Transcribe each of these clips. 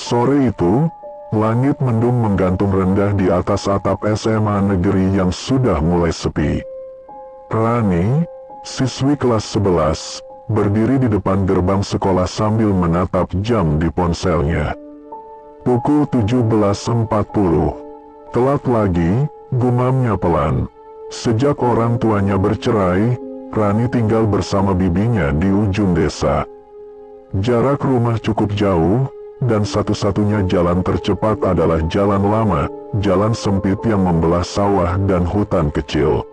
Sore itu, langit mendung menggantung rendah di atas atap SMA negeri yang sudah mulai sepi. Rani, siswi kelas 11, berdiri di depan gerbang sekolah sambil menatap jam di ponselnya. Pukul 17.40. Telat lagi, gumamnya pelan. Sejak orang tuanya bercerai, Rani tinggal bersama bibinya di ujung desa. Jarak rumah cukup jauh, dan satu-satunya jalan tercepat adalah jalan lama, jalan sempit yang membelah sawah dan hutan kecil.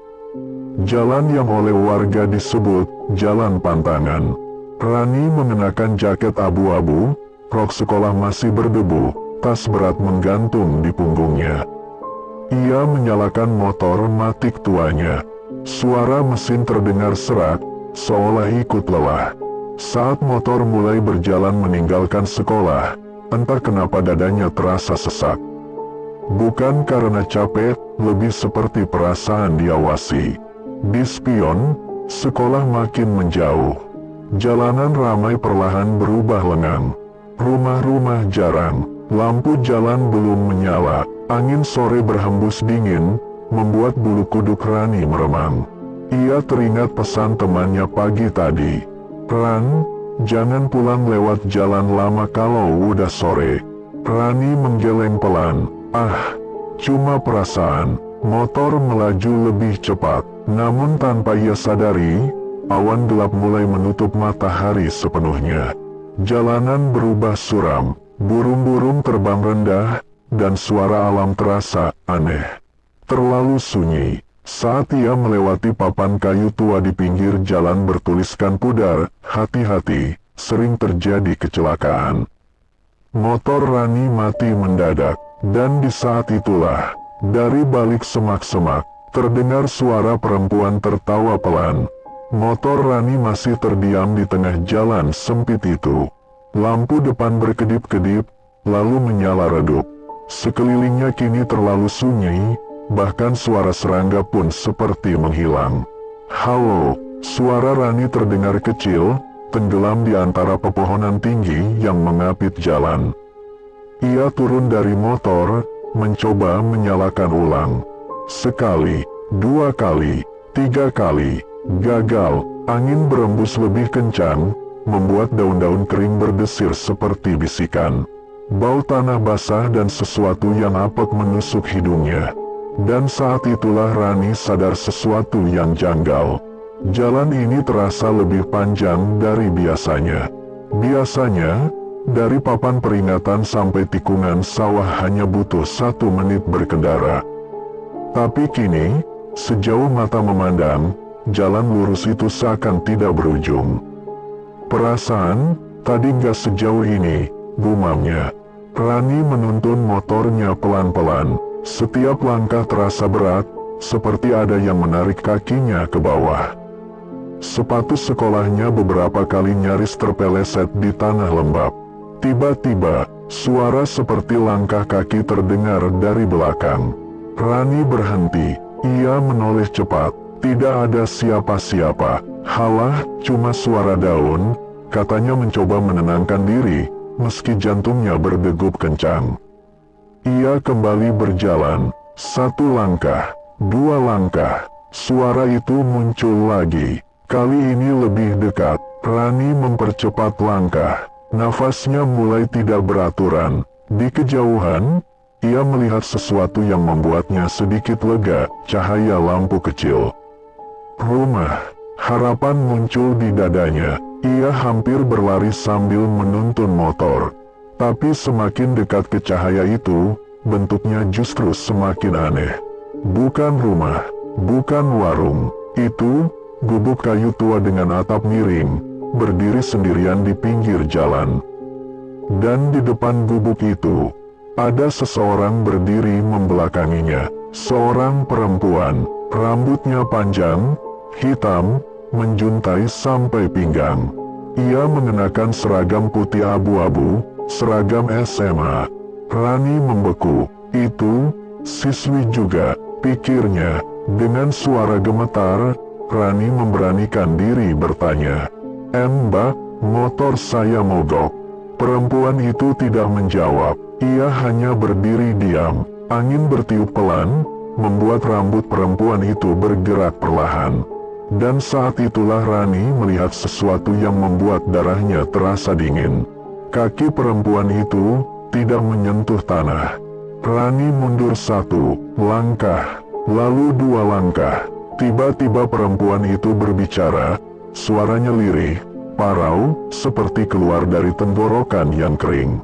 Jalan yang oleh warga disebut Jalan Pantangan. Rani mengenakan jaket abu-abu, rok sekolah masih berdebu, tas berat menggantung di punggungnya. Ia menyalakan motor matic tuanya. Suara mesin terdengar serak, seolah ikut lelah. Saat motor mulai berjalan meninggalkan sekolah, entah kenapa dadanya terasa sesak. Bukan karena capek, lebih seperti perasaan diawasi. Di spion, sekolah makin menjauh. Jalanan ramai perlahan berubah lengang. Rumah-rumah jarang, lampu jalan belum menyala. Angin sore berhembus dingin, membuat bulu kuduk Rani meremang. Ia teringat pesan temannya pagi tadi. "Ran, jangan pulang lewat jalan lama kalau udah sore." Rani menggeleng pelan. Cuma perasaan. Motor melaju lebih cepat. Namun tanpa ia sadari, awan gelap mulai menutup matahari sepenuhnya. Jalanan berubah suram, burung-burung terbang rendah, dan suara alam terasa aneh. Terlalu sunyi. Saat ia melewati papan kayu tua di pinggir jalan bertuliskan pudar, "Hati-hati, sering terjadi kecelakaan." Motor Rani mati mendadak, dan di saat itulah, dari balik semak-semak, terdengar suara perempuan tertawa pelan. Motor Rani masih terdiam di tengah jalan sempit itu. Lampu depan berkedip-kedip, lalu menyala redup. Sekelilingnya kini terlalu sunyi, bahkan suara serangga pun seperti menghilang. "Halo," suara Rani terdengar kecil, tenggelam di antara pepohonan tinggi yang mengapit jalan. Ia turun dari motor, mencoba menyalakan ulang. Sekali, dua kali, tiga kali, gagal. Angin berembus lebih kencang, membuat daun-daun kering berdesir seperti bisikan. Bau tanah basah dan sesuatu yang apek menusuk hidungnya. Dan saat itulah Rani sadar sesuatu yang janggal. Jalan ini terasa lebih panjang dari biasanya. Biasanya, dari papan peringatan sampai tikungan sawah hanya butuh 1 menit berkendara. Tapi kini, sejauh mata memandang, jalan lurus itu seakan tidak berujung. "Perasaan, tadi nggak sejauh ini," gumamnya. Rani menuntun motornya pelan-pelan. Setiap langkah terasa berat, seperti ada yang menarik kakinya ke bawah. Sepatu sekolahnya beberapa kali nyaris terpeleset di tanah lembab. Tiba-tiba, suara seperti langkah kaki terdengar dari belakang. Rani berhenti. Ia menoleh cepat. Tidak ada siapa-siapa. "Halah, cuma suara daun," katanya mencoba menenangkan diri, meski jantungnya berdegup kencang. Ia kembali berjalan. 1 langkah, 2 langkah. Suara itu muncul lagi. Kali ini lebih dekat. Rani mempercepat langkah. Nafasnya mulai tidak beraturan. Di kejauhan, ia melihat sesuatu yang membuatnya sedikit lega, cahaya lampu kecil. Rumah. Harapan muncul di dadanya. Ia hampir berlari sambil menuntun motor. Tapi semakin dekat ke cahaya itu, bentuknya justru semakin aneh. Bukan rumah, bukan warung. Itu, gubuk kayu tua dengan atap miring, berdiri sendirian di pinggir jalan. Dan di depan gubuk itu, ada seseorang berdiri membelakanginya. Seorang perempuan, rambutnya panjang, hitam, menjuntai sampai pinggang. Ia mengenakan seragam putih abu-abu, seragam SMA. Rani membeku. "Itu, siswi juga," pikirnya. Dengan suara gemetar, Rani memberanikan diri bertanya, "Mbak, motor saya mogok." Perempuan itu tidak menjawab, ia hanya berdiri diam. Angin bertiup pelan, membuat rambut perempuan itu bergerak perlahan. Dan saat itulah Rani melihat sesuatu yang membuat darahnya terasa dingin. Kaki perempuan itu tidak menyentuh tanah. Rani mundur 1 langkah, lalu 2 langkah. Tiba-tiba perempuan itu berbicara, suaranya lirih, parau, seperti keluar dari tenggorokan yang kering.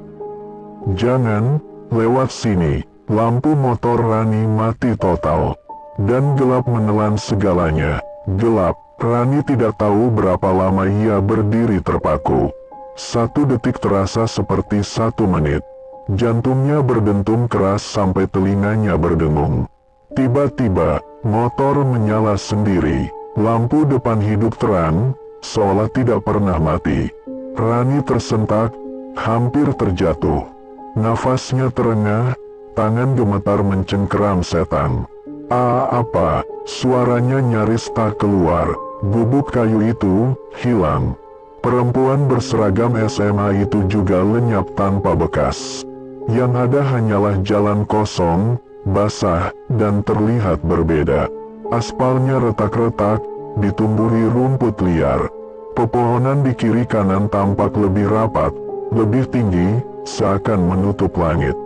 "Jangan lewat sini." Lampu motor Rani mati total, dan gelap menelan segalanya. Gelap. Rani tidak tahu berapa lama ia berdiri terpaku. 1 detik terasa seperti 1 menit. Jantungnya berdentum keras sampai telinganya berdengung. Tiba-tiba, motor menyala sendiri. Lampu depan hidup terang, seolah tidak pernah mati. Rani tersentak, hampir terjatuh. Nafasnya terengah, tangan gemetar mencengkeram setan. Apa? Suaranya nyaris tak keluar. Bubuk kayu itu hilang. Perempuan berseragam SMA itu juga lenyap tanpa bekas. Yang ada hanyalah jalan kosong, basah, dan terlihat berbeda. Aspalnya retak-retak, ditumbuhi rumput liar. Pepohonan di kiri kanan tampak lebih rapat, lebih tinggi, seakan menutup langit.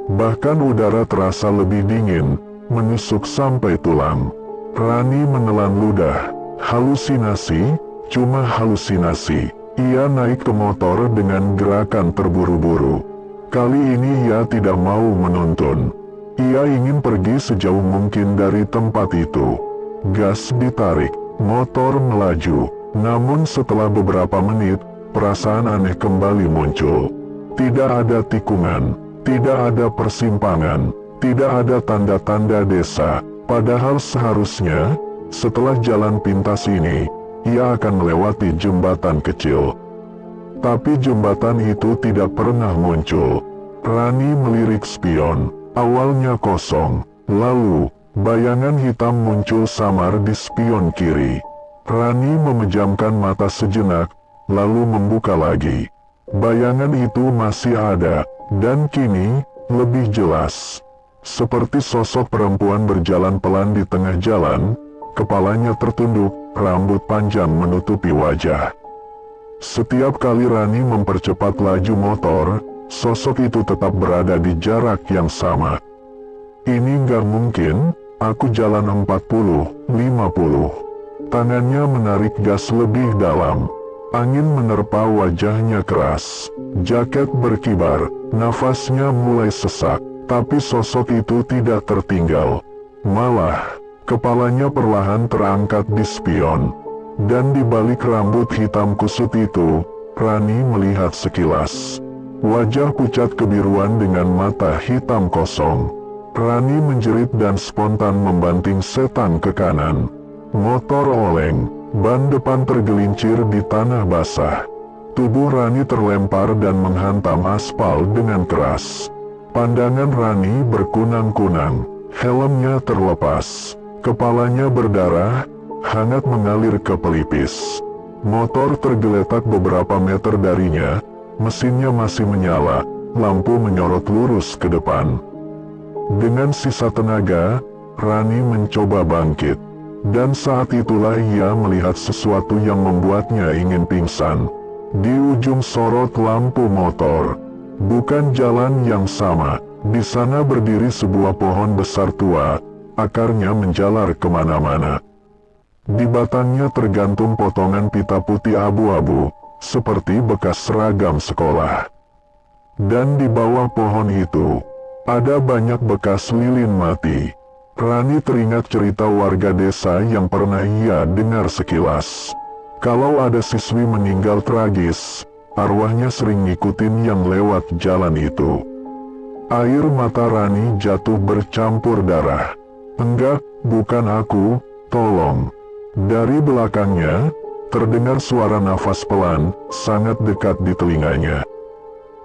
Bahkan udara terasa lebih dingin, menusuk sampai tulang. Rani menelan ludah. Halusinasi, cuma halusinasi. Ia naik ke motor dengan gerakan terburu-buru. Kali ini ia tidak mau menuntun. Ia ingin pergi sejauh mungkin dari tempat itu. Gas ditarik, motor melaju. Namun setelah beberapa menit, perasaan aneh kembali muncul. Tidak ada tikungan, tidak ada persimpangan, tidak ada tanda-tanda desa. Padahal seharusnya, setelah jalan pintas ini, ia akan melewati jembatan kecil. Tapi jembatan itu tidak pernah muncul. Rani melirik spion. Awalnya kosong, lalu bayangan hitam muncul samar di spion kiri. Rani memejamkan mata sejenak, lalu membuka lagi. Bayangan itu masih ada, dan kini lebih jelas. Seperti sosok perempuan berjalan pelan di tengah jalan, kepalanya tertunduk, rambut panjang menutupi wajah. Setiap kali Rani mempercepat laju motor, sosok itu tetap berada di jarak yang sama. Ini nggak mungkin, aku jalan 40, 50. Tangannya menarik gas lebih dalam. Angin menerpa wajahnya keras. Jaket berkibar, nafasnya mulai sesak. Tapi sosok itu tidak tertinggal. Malah, kepalanya perlahan terangkat di spion. Dan di balik rambut hitam kusut itu, Rani melihat sekilas. Wajah pucat kebiruan dengan mata hitam kosong. Rani menjerit dan spontan membanting setan ke kanan. Motor oleng, ban depan tergelincir di tanah basah. Tubuh Rani terlempar dan menghantam aspal dengan keras. Pandangan Rani berkunang-kunang, helmnya terlepas. Kepalanya berdarah, hangat mengalir ke pelipis. Motor tergeletak beberapa meter darinya, mesinnya masih menyala, lampu menyorot lurus ke depan. Dengan sisa tenaga, Rani mencoba bangkit. Dan saat itulah ia melihat sesuatu yang membuatnya ingin pingsan. Di ujung sorot lampu motor, bukan jalan yang sama, di sana berdiri sebuah pohon besar tua, akarnya menjalar kemana-mana. Di batangnya tergantung potongan pita putih abu-abu, seperti bekas seragam sekolah. Dan di bawah pohon itu, ada banyak bekas lilin mati. Rani teringat cerita warga desa yang pernah ia dengar sekilas. Kalau ada siswi meninggal tragis, arwahnya sering ngikutin yang lewat jalan itu. Air mata Rani jatuh bercampur darah. Enggak, bukan aku, tolong. Dari belakangnya, terdengar suara nafas pelan, sangat dekat di telinganya.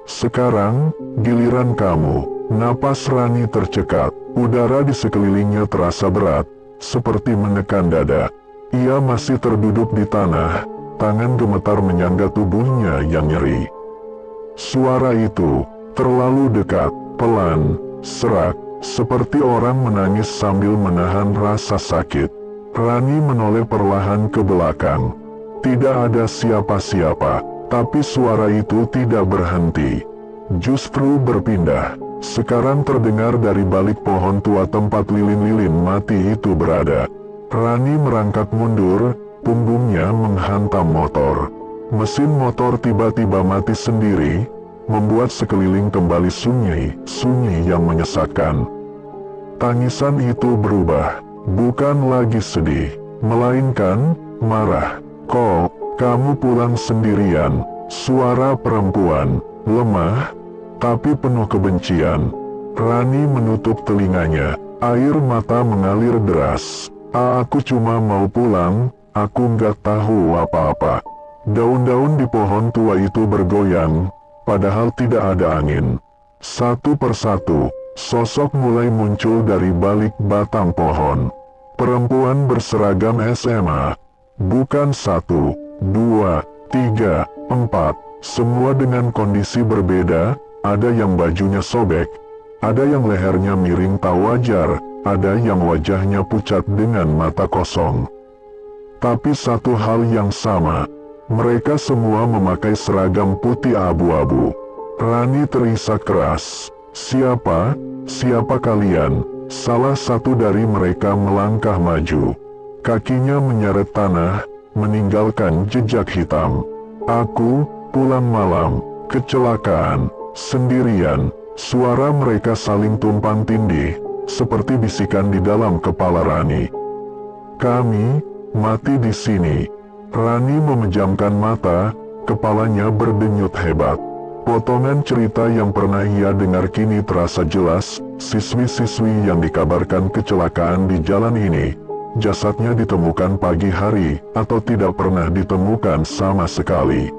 Sekarang, giliran kamu. Napas Rani tercekat. Udara di sekelilingnya terasa berat, seperti menekan dada. Ia masih terduduk di tanah, tangan gemetar menyangga tubuhnya yang nyeri. Suara itu terlalu dekat, pelan, serak, seperti orang menangis sambil menahan rasa sakit. Rani menoleh perlahan ke belakang. Tidak ada siapa-siapa, tapi suara itu tidak berhenti. Justru berpindah. Sekarang terdengar dari balik pohon tua tempat lilin-lilin mati itu berada. Rani merangkak mundur, punggungnya menghantam motor. Mesin motor tiba-tiba mati sendiri, membuat sekeliling kembali sunyi yang menyesakkan. Tangisan itu berubah, bukan lagi sedih, melainkan marah. "Kok, kamu pulang sendirian?" Suara perempuan, lemah, tapi penuh kebencian. Rani menutup telinganya, air mata mengalir deras. Aku cuma mau pulang, aku nggak tahu apa-apa." Daun-daun di pohon tua itu bergoyang, padahal tidak ada angin. Satu persatu, sosok mulai muncul dari balik batang pohon. Perempuan berseragam SMA. Bukan 1, 2, 3, 4. Semua dengan kondisi berbeda, ada yang bajunya sobek, ada yang lehernya miring tak wajar, ada yang wajahnya pucat dengan mata kosong. Tapi satu hal yang sama, mereka semua memakai seragam putih abu-abu. Rani terisak keras. Siapa kalian?" Salah satu dari mereka melangkah maju. Kakinya menyeret tanah, meninggalkan jejak hitam. "Aku pulang malam, kecelakaan, sendirian." Suara mereka saling tumpang tindih, seperti bisikan di dalam kepala Rani. "Kami mati di sini." Rani memejamkan mata, kepalanya berdenyut hebat. Potongan cerita yang pernah ia dengar kini terasa jelas. Siswi-siswi yang dikabarkan kecelakaan di jalan ini, jasadnya ditemukan pagi hari atau tidak pernah ditemukan sama sekali.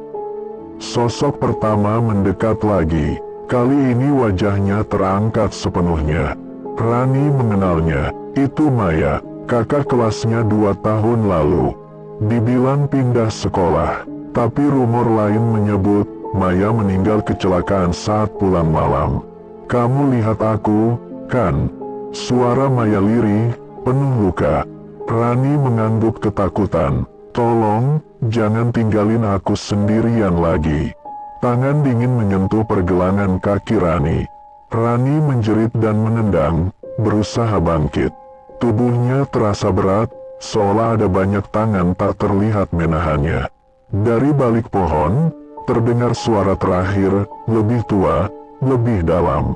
Sosok pertama mendekat lagi. Kali ini wajahnya terangkat sepenuhnya. Rani mengenalnya. Itu Maya, kakak kelasnya 2 tahun lalu. Dibilang pindah sekolah, tapi rumor lain menyebut Maya meninggal kecelakaan saat pulang malam. "Kamu lihat aku, kan?" Suara Maya lirih, penuh luka. Rani mengangguk ketakutan. "Tolong, jangan tinggalin aku sendirian lagi." Tangan dingin menyentuh pergelangan kaki Rani. Rani menjerit dan menendang, berusaha bangkit. Tubuhnya terasa berat, seolah ada banyak tangan tak terlihat menahannya. Dari balik pohon, terdengar suara terakhir, lebih tua, lebih dalam.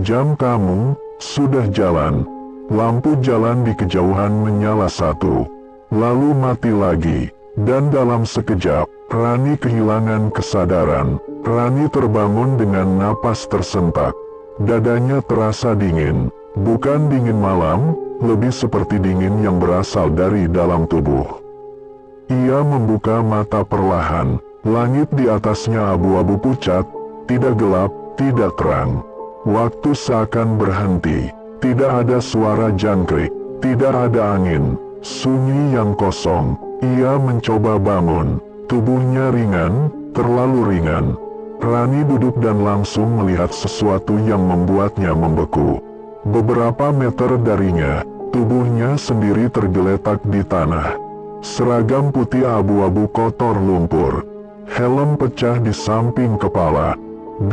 "Jam kamu sudah jalan." Lampu jalan di kejauhan menyala satu, lalu mati lagi, dan dalam sekejap, Rani kehilangan kesadaran. Rani terbangun dengan napas tersentak. Dadanya terasa dingin, bukan dingin malam, lebih seperti dingin yang berasal dari dalam tubuh. Ia membuka mata perlahan. Langit di atasnya abu-abu pucat, tidak gelap, tidak terang. Waktu seakan berhenti. Tidak ada suara jangkrik, tidak ada angin, sunyi yang kosong. Ia mencoba bangun, tubuhnya ringan, terlalu ringan. Rani duduk dan langsung melihat sesuatu yang membuatnya membeku. Beberapa meter darinya, tubuhnya sendiri tergeletak di tanah. Seragam putih abu-abu kotor lumpur. Helm pecah di samping kepala.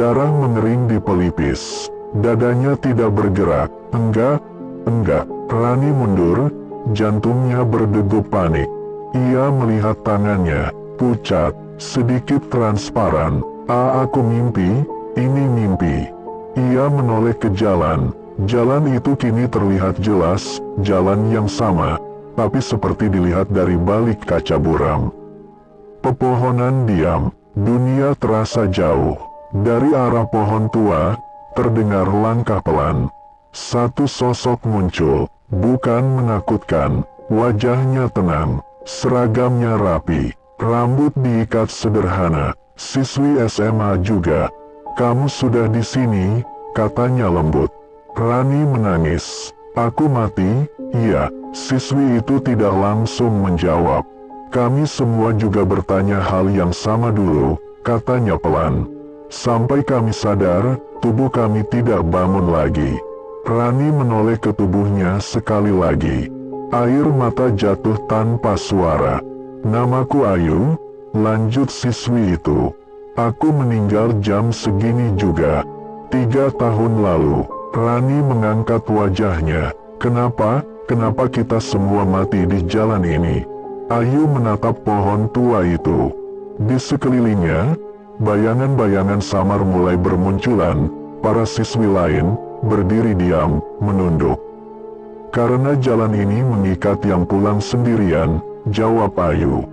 Darah mengering di pelipis. Dadanya tidak bergerak. Enggak. Rani mundur, jantungnya berdegup panik. Ia melihat tangannya, pucat, sedikit transparan. Aku mimpi, ini mimpi." Ia menoleh ke jalan. Jalan itu kini terlihat jelas, jalan yang sama, tapi seperti dilihat dari balik kaca buram. Pepohonan diam, dunia terasa jauh. Dari arah pohon tua, terdengar langkah pelan. Satu sosok muncul, bukan menakutkan, wajahnya tenang, seragamnya rapi, rambut diikat sederhana, siswi SMA juga. "Kamu sudah di sini," katanya lembut. Rani menangis. "Aku mati?" "Iya." Siswi itu tidak langsung menjawab. "Kami semua juga bertanya hal yang sama dulu," katanya pelan. Sampai kami sadar, tubuh kami tidak bangun lagi. Rani menoleh ke tubuhnya sekali lagi. Air mata jatuh tanpa suara. Namaku Ayu, lanjut siswi itu. Aku meninggal jam segini juga. 3 tahun lalu. Rani mengangkat wajahnya. Kenapa kita semua mati di jalan ini? Ayu menatap pohon tua itu. Di sekelilingnya, bayangan-bayangan samar mulai bermunculan. Para siswi lain berdiri diam, menunduk. Karena jalan ini mengikat yang pulang sendirian, jawab Ayu.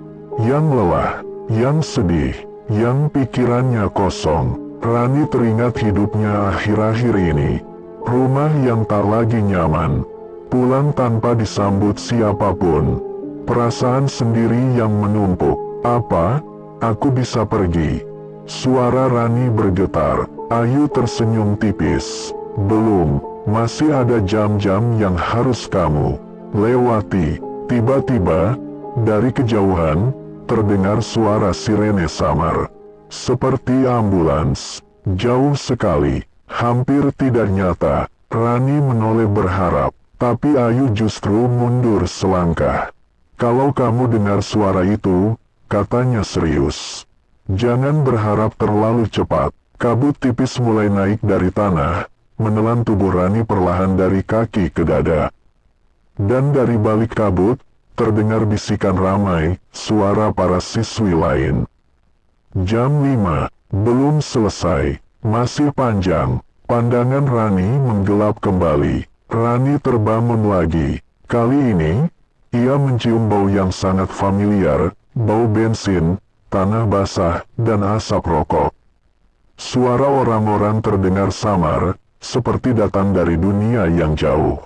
Yang lelah, yang sedih, yang pikirannya kosong. Rani teringat hidupnya akhir-akhir ini. Rumah yang tak lagi nyaman. Pulang tanpa disambut siapapun. Perasaan sendiri yang menumpuk. Apa? Aku bisa pergi. Suara Rani bergetar. Ayu tersenyum tipis. Belum, masih ada jam-jam yang harus kamu lewati. Tiba-tiba, dari kejauhan, terdengar suara sirene samar. Seperti ambulans. Jauh sekali, hampir tidak nyata. Rani menoleh berharap, tapi Ayu justru mundur selangkah. Kalau kamu dengar suara itu, katanya serius. Jangan berharap terlalu cepat. Kabut tipis mulai naik dari tanah, menelan tubuh Rani perlahan dari kaki ke dada. Dan dari balik kabut, terdengar bisikan ramai, suara para siswi lain. Jam 5, belum selesai, masih panjang. Pandangan Rani menggelap kembali. Rani terbangun lagi. Kali ini, ia mencium bau yang sangat familiar, bau bensin, tanah basah, dan asap rokok. Suara orang-orang terdengar samar, seperti datang dari dunia yang jauh.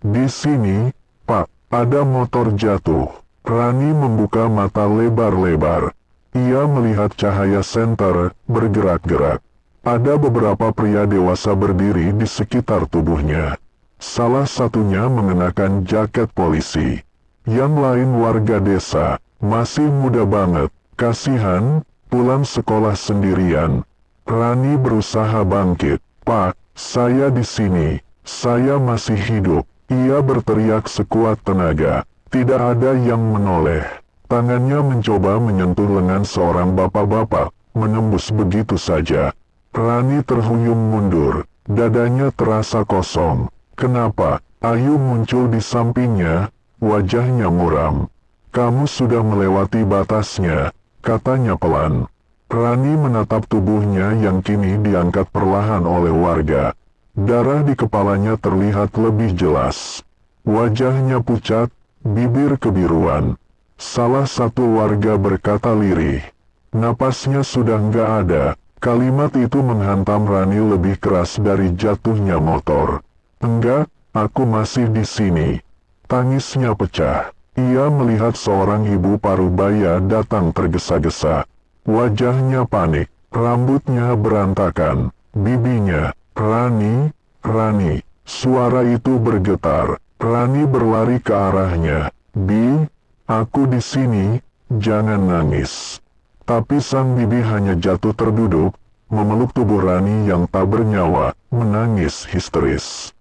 Di sini, Pak, ada motor jatuh. Rani membuka mata lebar-lebar. Ia melihat cahaya senter bergerak-gerak. Ada beberapa pria dewasa berdiri di sekitar tubuhnya. Salah satunya mengenakan jaket polisi. Yang lain warga desa, masih muda banget. Kasihan, pulang sekolah sendirian. Rani berusaha bangkit. Pak, saya di sini. Saya masih hidup. Ia berteriak sekuat tenaga. Tidak ada yang menoleh. Tangannya mencoba menyentuh lengan seorang bapak-bapak, menembus begitu saja. Rani terhuyung mundur. Dadanya terasa kosong. Kenapa? Ayu muncul di sampingnya, wajahnya muram. Kamu sudah melewati batasnya, katanya pelan. Rani menatap tubuhnya yang kini diangkat perlahan oleh warga. Darah di kepalanya terlihat lebih jelas. Wajahnya pucat, bibir kebiruan. Salah satu warga berkata lirih. Napasnya sudah nggak ada. Kalimat itu menghantam Rani lebih keras dari jatuhnya motor. Enggak, aku masih di sini. Tangisnya pecah. Ia melihat seorang ibu parubaya datang tergesa-gesa. Wajahnya panik, rambutnya berantakan, bibinya, Rani, Rani. Suara itu bergetar. Rani berlari ke arahnya. Bi, aku di sini, jangan nangis. Tapi sang bibi hanya jatuh terduduk, memeluk tubuh Rani yang tak bernyawa, menangis histeris.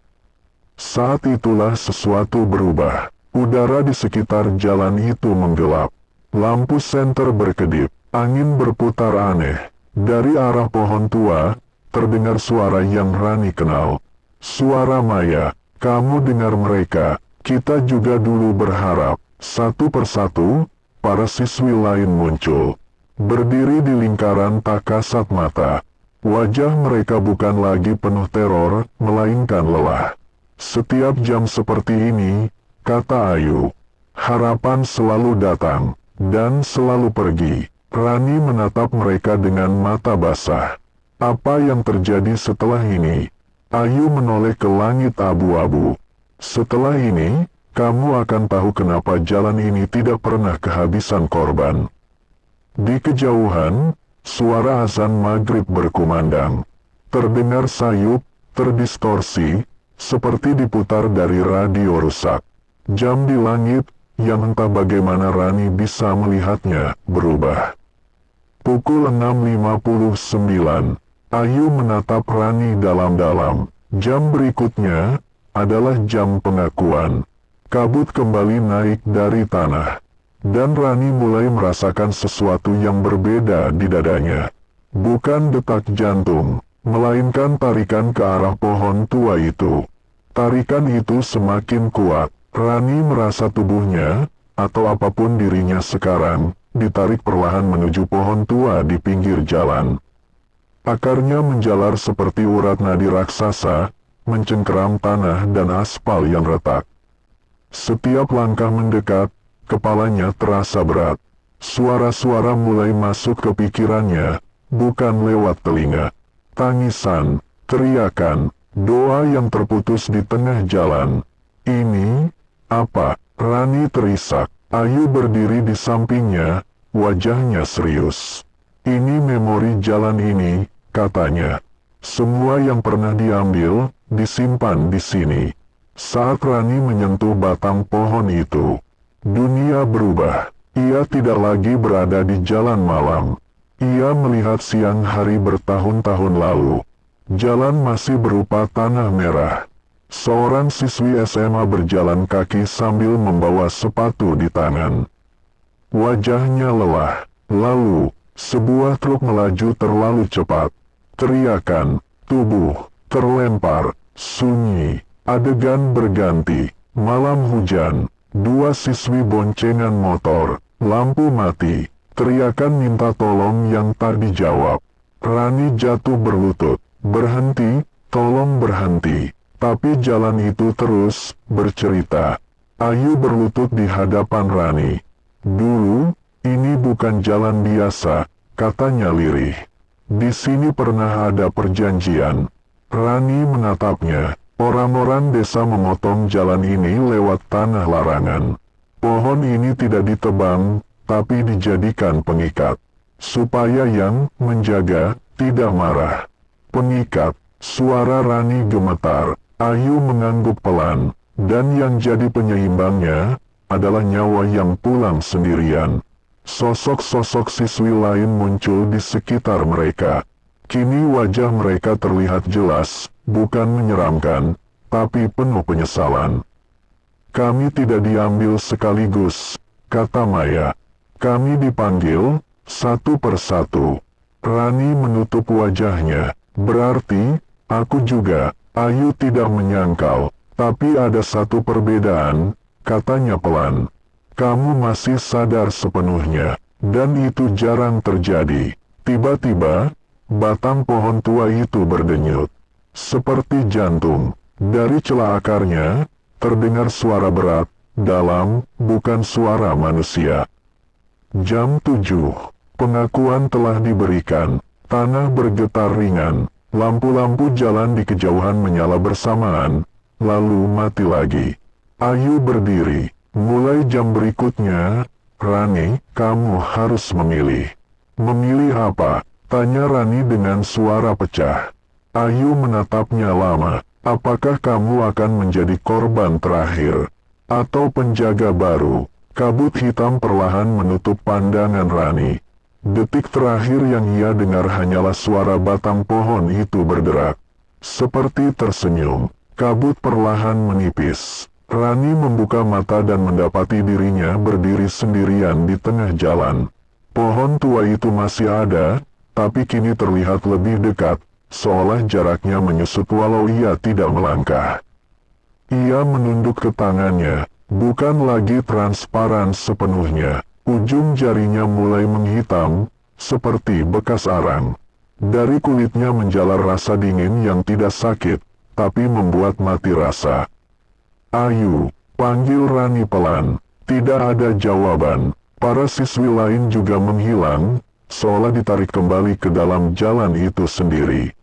Saat itulah sesuatu berubah. Udara di sekitar jalan itu menggelap. Lampu senter berkedip. Angin berputar aneh. Dari arah pohon tua, terdengar suara yang Rani kenal. Suara Maya. Kamu dengar mereka. Kita juga dulu berharap. Satu persatu, para siswi lain muncul. Berdiri di lingkaran tak kasat mata. Wajah mereka bukan lagi penuh teror, melainkan lelah. Setiap jam seperti ini, kata Ayu, harapan selalu datang, dan selalu pergi. Rani menatap mereka dengan mata basah. Apa yang terjadi setelah ini? Ayu menoleh ke langit abu-abu. Setelah ini, kamu akan tahu kenapa jalan ini tidak pernah kehabisan korban. Di kejauhan, suara azan maghrib berkumandang. Terdengar sayup, terdistorsi, seperti diputar dari radio rusak. Jam di langit, yang entah bagaimana Rani bisa melihatnya, berubah. Pukul 6.59. Ayu menatap Rani dalam-dalam. Jam berikutnya adalah jam pengakuan. Kabut kembali naik dari tanah. Dan Rani mulai merasakan sesuatu yang berbeda di dadanya. Bukan detak jantung, melainkan tarikan ke arah pohon tua itu. Tarikan itu semakin kuat. Rani merasa tubuhnya, atau apapun dirinya sekarang, ditarik perlahan menuju pohon tua di pinggir jalan. Akarnya menjalar seperti urat nadi raksasa, mencengkeram tanah dan aspal yang retak. Setiap langkah mendekat, kepalanya terasa berat. Suara-suara mulai masuk ke pikirannya, bukan lewat telinga. Tangisan, teriakan, doa yang terputus di tengah jalan. Ini, apa? Rani terisak. Ayu berdiri di sampingnya, wajahnya serius. Ini memori jalan ini, katanya. Semua yang pernah diambil, disimpan di sini. Saat Rani menyentuh batang pohon itu, dunia berubah. Ia tidak lagi berada di jalan malam. Ia melihat siang hari bertahun-tahun lalu. Jalan masih berupa tanah merah. Seorang siswi SMA berjalan kaki sambil membawa sepatu di tangan. Wajahnya lelah. Lalu, sebuah truk melaju terlalu cepat. Teriakan, tubuh, terlempar, sunyi. Adegan berganti. Malam hujan. Dua siswi boncengan motor. Lampu mati. Teriakan minta tolong yang tak dijawab. Rani jatuh berlutut. Berhenti, tolong berhenti. Tapi jalan itu terus bercerita. Ayu berlutut di hadapan Rani. Dulu, ini bukan jalan biasa, katanya lirih. Di sini pernah ada perjanjian. Rani menatapnya. Orang-orang desa memotong jalan ini lewat tanah larangan. Pohon ini tidak ditebang, tapi dijadikan pengikat. Supaya yang menjaga tidak marah. Pengikat, suara Rani gemetar. Ayu mengangguk pelan. Dan yang jadi penyeimbangnya adalah nyawa yang pulang sendirian. Sosok-sosok siswi lain muncul di sekitar mereka. Kini wajah mereka terlihat jelas, bukan menyeramkan, tapi penuh penyesalan. Kami tidak diambil sekaligus, kata Maya. Kami dipanggil, satu persatu. Rani menutup wajahnya. Berarti, aku juga. Ayu tidak menyangkal, tapi ada satu perbedaan, katanya pelan. Kamu masih sadar sepenuhnya, dan itu jarang terjadi. Tiba-tiba, batang pohon tua itu berdenyut. Seperti jantung. Dari celah akarnya, terdengar suara berat, dalam, bukan suara manusia. Jam 7. Pengakuan telah diberikan. Tanah bergetar ringan. Lampu-lampu jalan di kejauhan menyala bersamaan, lalu mati lagi. Ayu berdiri. Mulai jam berikutnya, Rani, kamu harus memilih. Memilih apa? Tanya Rani dengan suara pecah. Ayu menatapnya lama. Apakah kamu akan menjadi korban terakhir? Atau penjaga baru? Kabut hitam perlahan menutup pandangan Rani. Detik terakhir yang ia dengar hanyalah suara batang pohon itu berderak. Seperti tersenyum, kabut perlahan menipis. Rani membuka mata dan mendapati dirinya berdiri sendirian di tengah jalan. Pohon tua itu masih ada, tapi kini terlihat lebih dekat, seolah jaraknya menyusut walau ia tidak melangkah. Ia menunduk ke tangannya, bukan lagi transparan sepenuhnya. Ujung jarinya mulai menghitam, seperti bekas arang. Dari kulitnya menjalar rasa dingin yang tidak sakit, tapi membuat mati rasa. Ayu, panggil Rani pelan. Tidak ada jawaban. Para siswi lain juga menghilang, seolah ditarik kembali ke dalam jalan itu sendiri.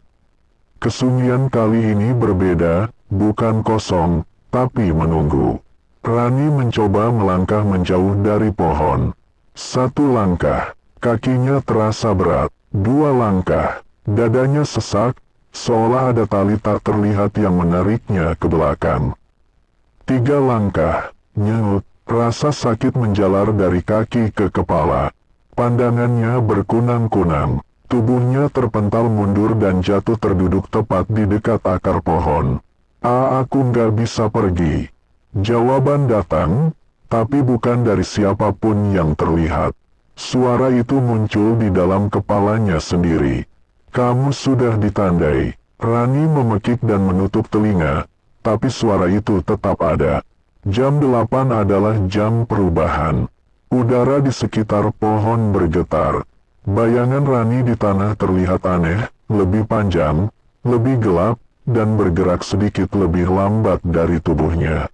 Kesunyian kali ini berbeda, bukan kosong, tapi menunggu. Rani mencoba melangkah menjauh dari pohon. Satu langkah, kakinya terasa berat. Dua langkah, dadanya sesak, seolah ada tali tak terlihat yang menariknya ke belakang. Tiga langkah, nyut, rasa sakit menjalar dari kaki ke kepala. Pandangannya berkunang-kunang. Tubuhnya terpental mundur dan jatuh terduduk tepat di dekat akar pohon. Aku nggak bisa pergi. Jawaban datang, tapi bukan dari siapapun yang terlihat. Suara itu muncul di dalam kepalanya sendiri. Kamu sudah ditandai. Rani memekik dan menutup telinga, tapi suara itu tetap ada. Jam 8 adalah jam perubahan. Udara di sekitar pohon bergetar. Bayangan Rani di tanah terlihat aneh, lebih panjang, lebih gelap, dan bergerak sedikit lebih lambat dari tubuhnya.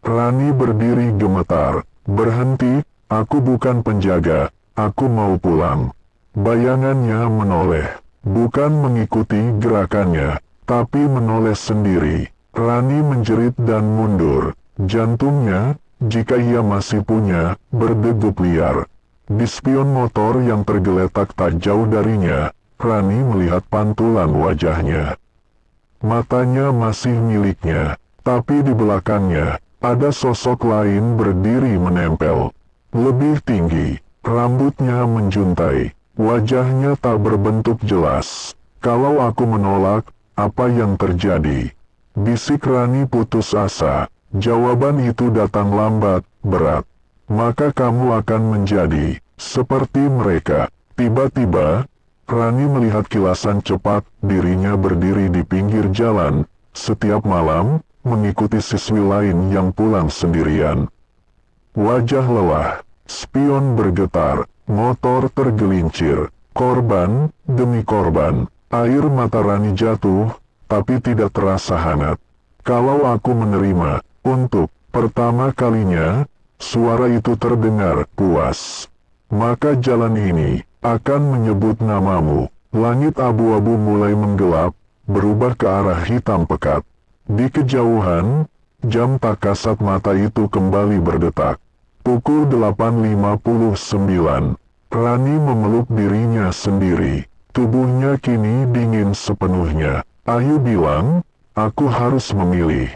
Rani berdiri gemetar. Berhenti, aku bukan penjaga, aku mau pulang. Bayangannya menoleh, bukan mengikuti gerakannya, tapi menoleh sendiri. Rani menjerit dan mundur. Jantungnya, jika ia masih punya, berdegup liar. Di spion motor yang tergeletak tak jauh darinya, Rani melihat pantulan wajahnya. Matanya masih miliknya, tapi di belakangnya, ada sosok lain berdiri menempel. Lebih tinggi, rambutnya menjuntai, wajahnya tak berbentuk jelas. Kalau aku menolak, apa yang terjadi? Bisik Rani putus asa. Jawaban itu datang lambat, berat. Maka kamu akan menjadi seperti mereka. Tiba-tiba, Rani melihat kilasan cepat, dirinya berdiri di pinggir jalan, setiap malam, mengikuti siswi lain yang pulang sendirian. Wajah lelah, spion bergetar, motor tergelincir, korban demi korban. Air mata Rani jatuh, tapi tidak terasa hangat. Kalau aku menerima, untuk pertama kalinya, suara itu terdengar puas. Maka jalan ini akan menyebut namamu. Langit abu-abu mulai menggelap, berubah ke arah hitam pekat. Di kejauhan, jam tak kasat mata itu kembali berdetak. Pukul 8.59. Rani memeluk dirinya sendiri. Tubuhnya kini dingin sepenuhnya. Ayu bilang, aku harus memilih.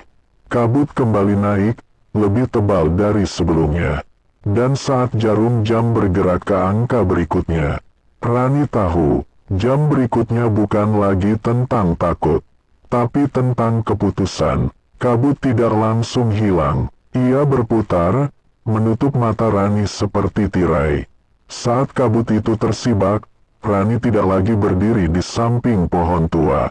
Kabut kembali naik, lebih tebal dari sebelumnya. Dan saat jarum jam bergerak ke angka berikutnya, Rani tahu, jam berikutnya bukan lagi tentang takut, tapi tentang keputusan. Kabut tidak langsung hilang. Ia berputar, menutup mata Rani seperti tirai. Saat kabut itu tersibak, Rani tidak lagi berdiri di samping pohon tua.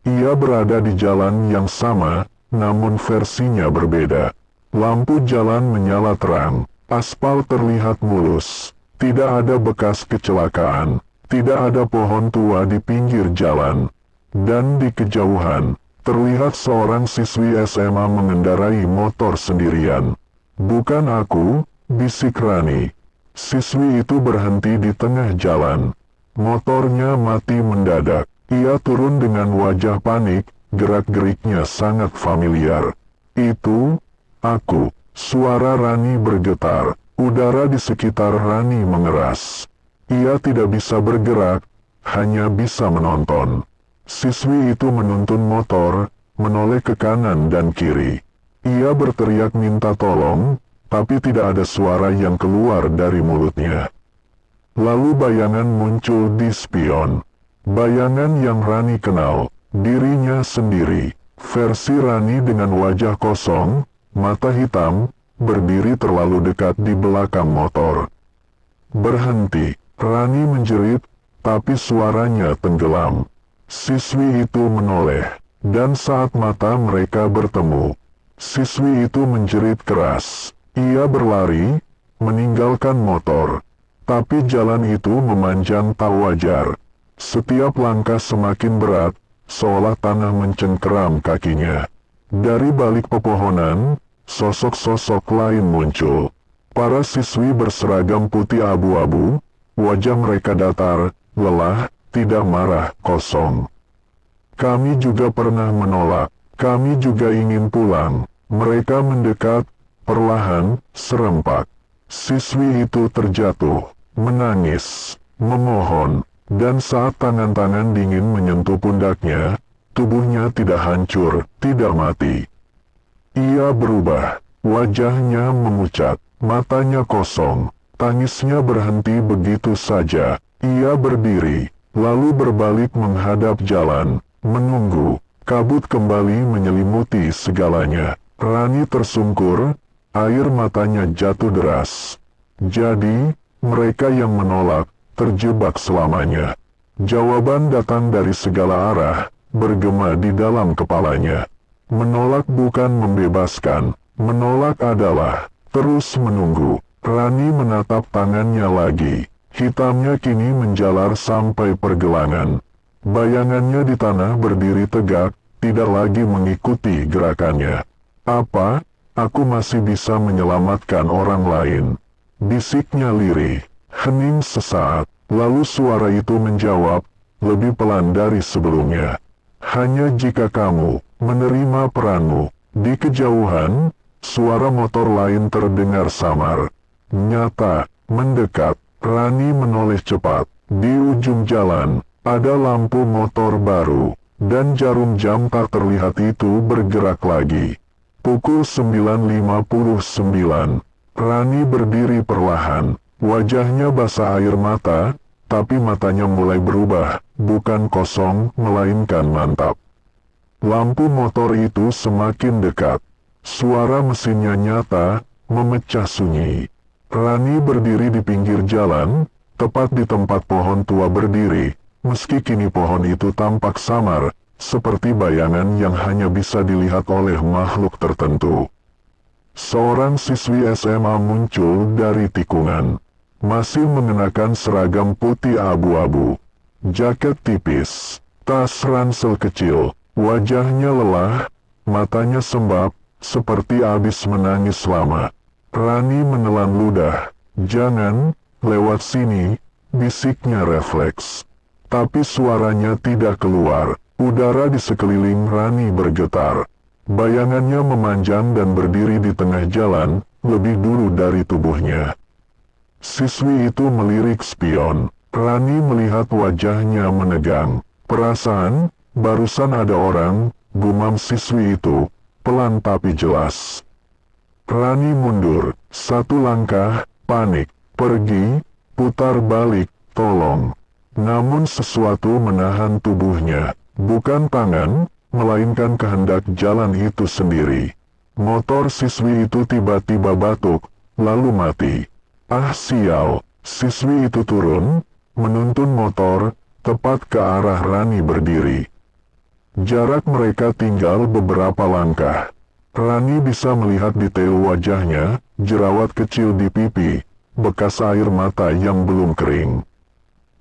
Ia berada di jalan yang sama, namun versinya berbeda. Lampu jalan menyala terang, aspal terlihat mulus, tidak ada bekas kecelakaan, tidak ada pohon tua di pinggir jalan. Dan di kejauhan, terlihat seorang siswi SMA mengendarai motor sendirian. Bukan aku, bisik Rani. Siswi itu berhenti di tengah jalan. Motornya mati mendadak. Ia turun dengan wajah panik, gerak-geriknya sangat familiar. Itu, aku. Suara Rani bergetar. Udara di sekitar Rani mengeras. Ia tidak bisa bergerak, hanya bisa menonton. Siswi itu menuntun motor, menoleh ke kanan dan kiri. Ia berteriak minta tolong, tapi tidak ada suara yang keluar dari mulutnya. Lalu bayangan muncul di spion. Bayangan yang Rani kenal, dirinya sendiri. Versi Rani dengan wajah kosong, mata hitam, berdiri terlalu dekat di belakang motor. Berhenti, Rani menjerit, tapi suaranya tenggelam. Siswi itu menoleh, dan saat mata mereka bertemu, siswi itu menjerit keras. Ia berlari, meninggalkan motor. Tapi jalan itu memanjang tak wajar. Setiap langkah semakin berat, seolah tanah mencengkeram kakinya. Dari balik pepohonan, sosok-sosok lain muncul. Para siswi berseragam putih abu-abu, wajah mereka datar, lelah, tidak marah, kosong. Kami juga pernah menolak, kami juga ingin pulang. Mereka mendekat, perlahan, serempak. Siswi itu terjatuh, menangis, memohon. Dan saat tangan-tangan dingin menyentuh pundaknya, tubuhnya tidak hancur, tidak mati. Ia berubah, wajahnya memucat, matanya kosong, tangisnya berhenti begitu saja. Ia berdiri, lalu berbalik menghadap jalan, menunggu. Kabut kembali menyelimuti segalanya. Rani tersungkur, air matanya jatuh deras. Jadi, mereka yang menolak, terjebak selamanya. Jawaban datang dari segala arah, bergema di dalam kepalanya. Menolak bukan membebaskan, menolak adalah terus menunggu. Rani menatap tangannya lagi. Hitamnya kini menjalar sampai pergelangan. Bayangannya di tanah berdiri tegak, tidak lagi mengikuti gerakannya. "Apa? Aku masih bisa menyelamatkan orang lain," bisiknya lirih. Hening sesaat, lalu suara itu menjawab, lebih pelan dari sebelumnya. "Hanya jika kamu menerima peranmu." Di kejauhan, suara motor lain terdengar samar. Nyata, mendekat. Rani menoleh cepat. Di ujung jalan, ada lampu motor baru, dan jarum jam tak terlihat itu bergerak lagi. Pukul 9.59. Rani berdiri perlahan. Wajahnya basah air mata, tapi matanya mulai berubah, bukan kosong, melainkan mantap. Lampu motor itu semakin dekat. Suara mesinnya nyata, memecah sunyi. Rani berdiri di pinggir jalan, tepat di tempat pohon tua berdiri, meski kini pohon itu tampak samar, seperti bayangan yang hanya bisa dilihat oleh makhluk tertentu. Seorang siswi SMA muncul dari tikungan. Masih mengenakan seragam putih abu-abu, jaket tipis, tas ransel kecil, wajahnya lelah, matanya sembab, seperti habis menangis lama. Rani menelan ludah. "Jangan, lewat sini," bisiknya refleks. Tapi suaranya tidak keluar. Udara di sekeliling Rani bergetar. Bayangannya memanjang dan berdiri di tengah jalan, lebih dulu dari tubuhnya. Siswi itu melirik spion. Rani melihat wajahnya menegang. "Perasaan, barusan ada orang," gumam siswi itu, pelan tapi jelas. Rani mundur, satu langkah, panik, pergi, putar balik, tolong. Namun sesuatu menahan tubuhnya, bukan tangan, melainkan kehendak jalan itu sendiri. Motor siswi itu tiba-tiba batuk, lalu mati. "Ah sial!" Siswi itu turun, menuntun motor, tepat ke arah Rani berdiri. Jarak mereka tinggal beberapa langkah. Rani bisa melihat detail wajahnya, jerawat kecil di pipi, bekas air mata yang belum kering.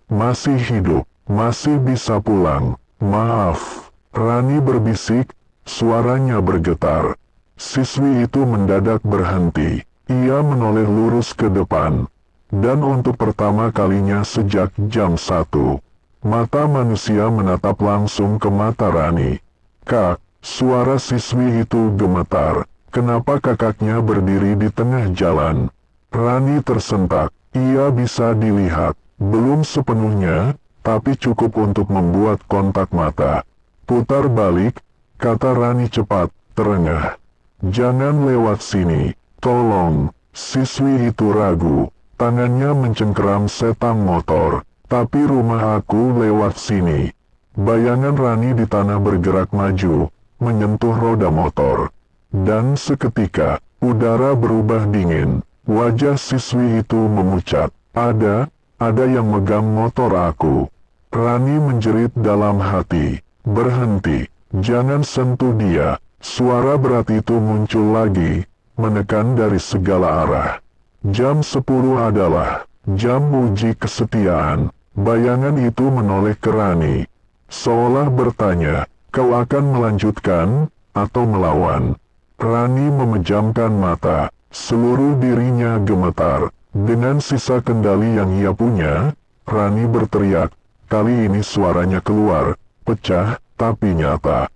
"Masih hidup, masih bisa pulang. Maaf." Rani berbisik, suaranya bergetar. Siswi itu mendadak berhenti. Ia menoleh lurus ke depan. Dan untuk pertama kalinya sejak jam 1, mata manusia menatap langsung ke mata Rani. "Kak," suara siswi itu gemetar. Kenapa kakaknya berdiri di tengah jalan? Rani tersentak. Ia bisa dilihat, belum sepenuhnya, tapi cukup untuk membuat kontak mata. "Putar balik," kata Rani cepat, terengah. "Jangan lewat sini, tolong." Siswi itu ragu. Tangannya mencengkeram setang motor. "Tapi rumah aku lewat sini." Bayangan Rani di tanah bergerak maju, menyentuh roda motor. Dan seketika, udara berubah dingin. Wajah siswi itu memucat. Ada yang megang motor aku." Rani menjerit dalam hati. "Berhenti, jangan sentuh dia." Suara berat itu muncul lagi, menekan dari segala arah. Jam 10 adalah jam uji kesetiaan. Bayangan itu menoleh ke Rani, seolah bertanya, "Kau akan melanjutkan, atau melawan?" Rani memejamkan mata, seluruh dirinya gemetar. Dengan sisa kendali yang ia punya, Rani berteriak. Kali ini suaranya keluar, pecah, tapi nyata.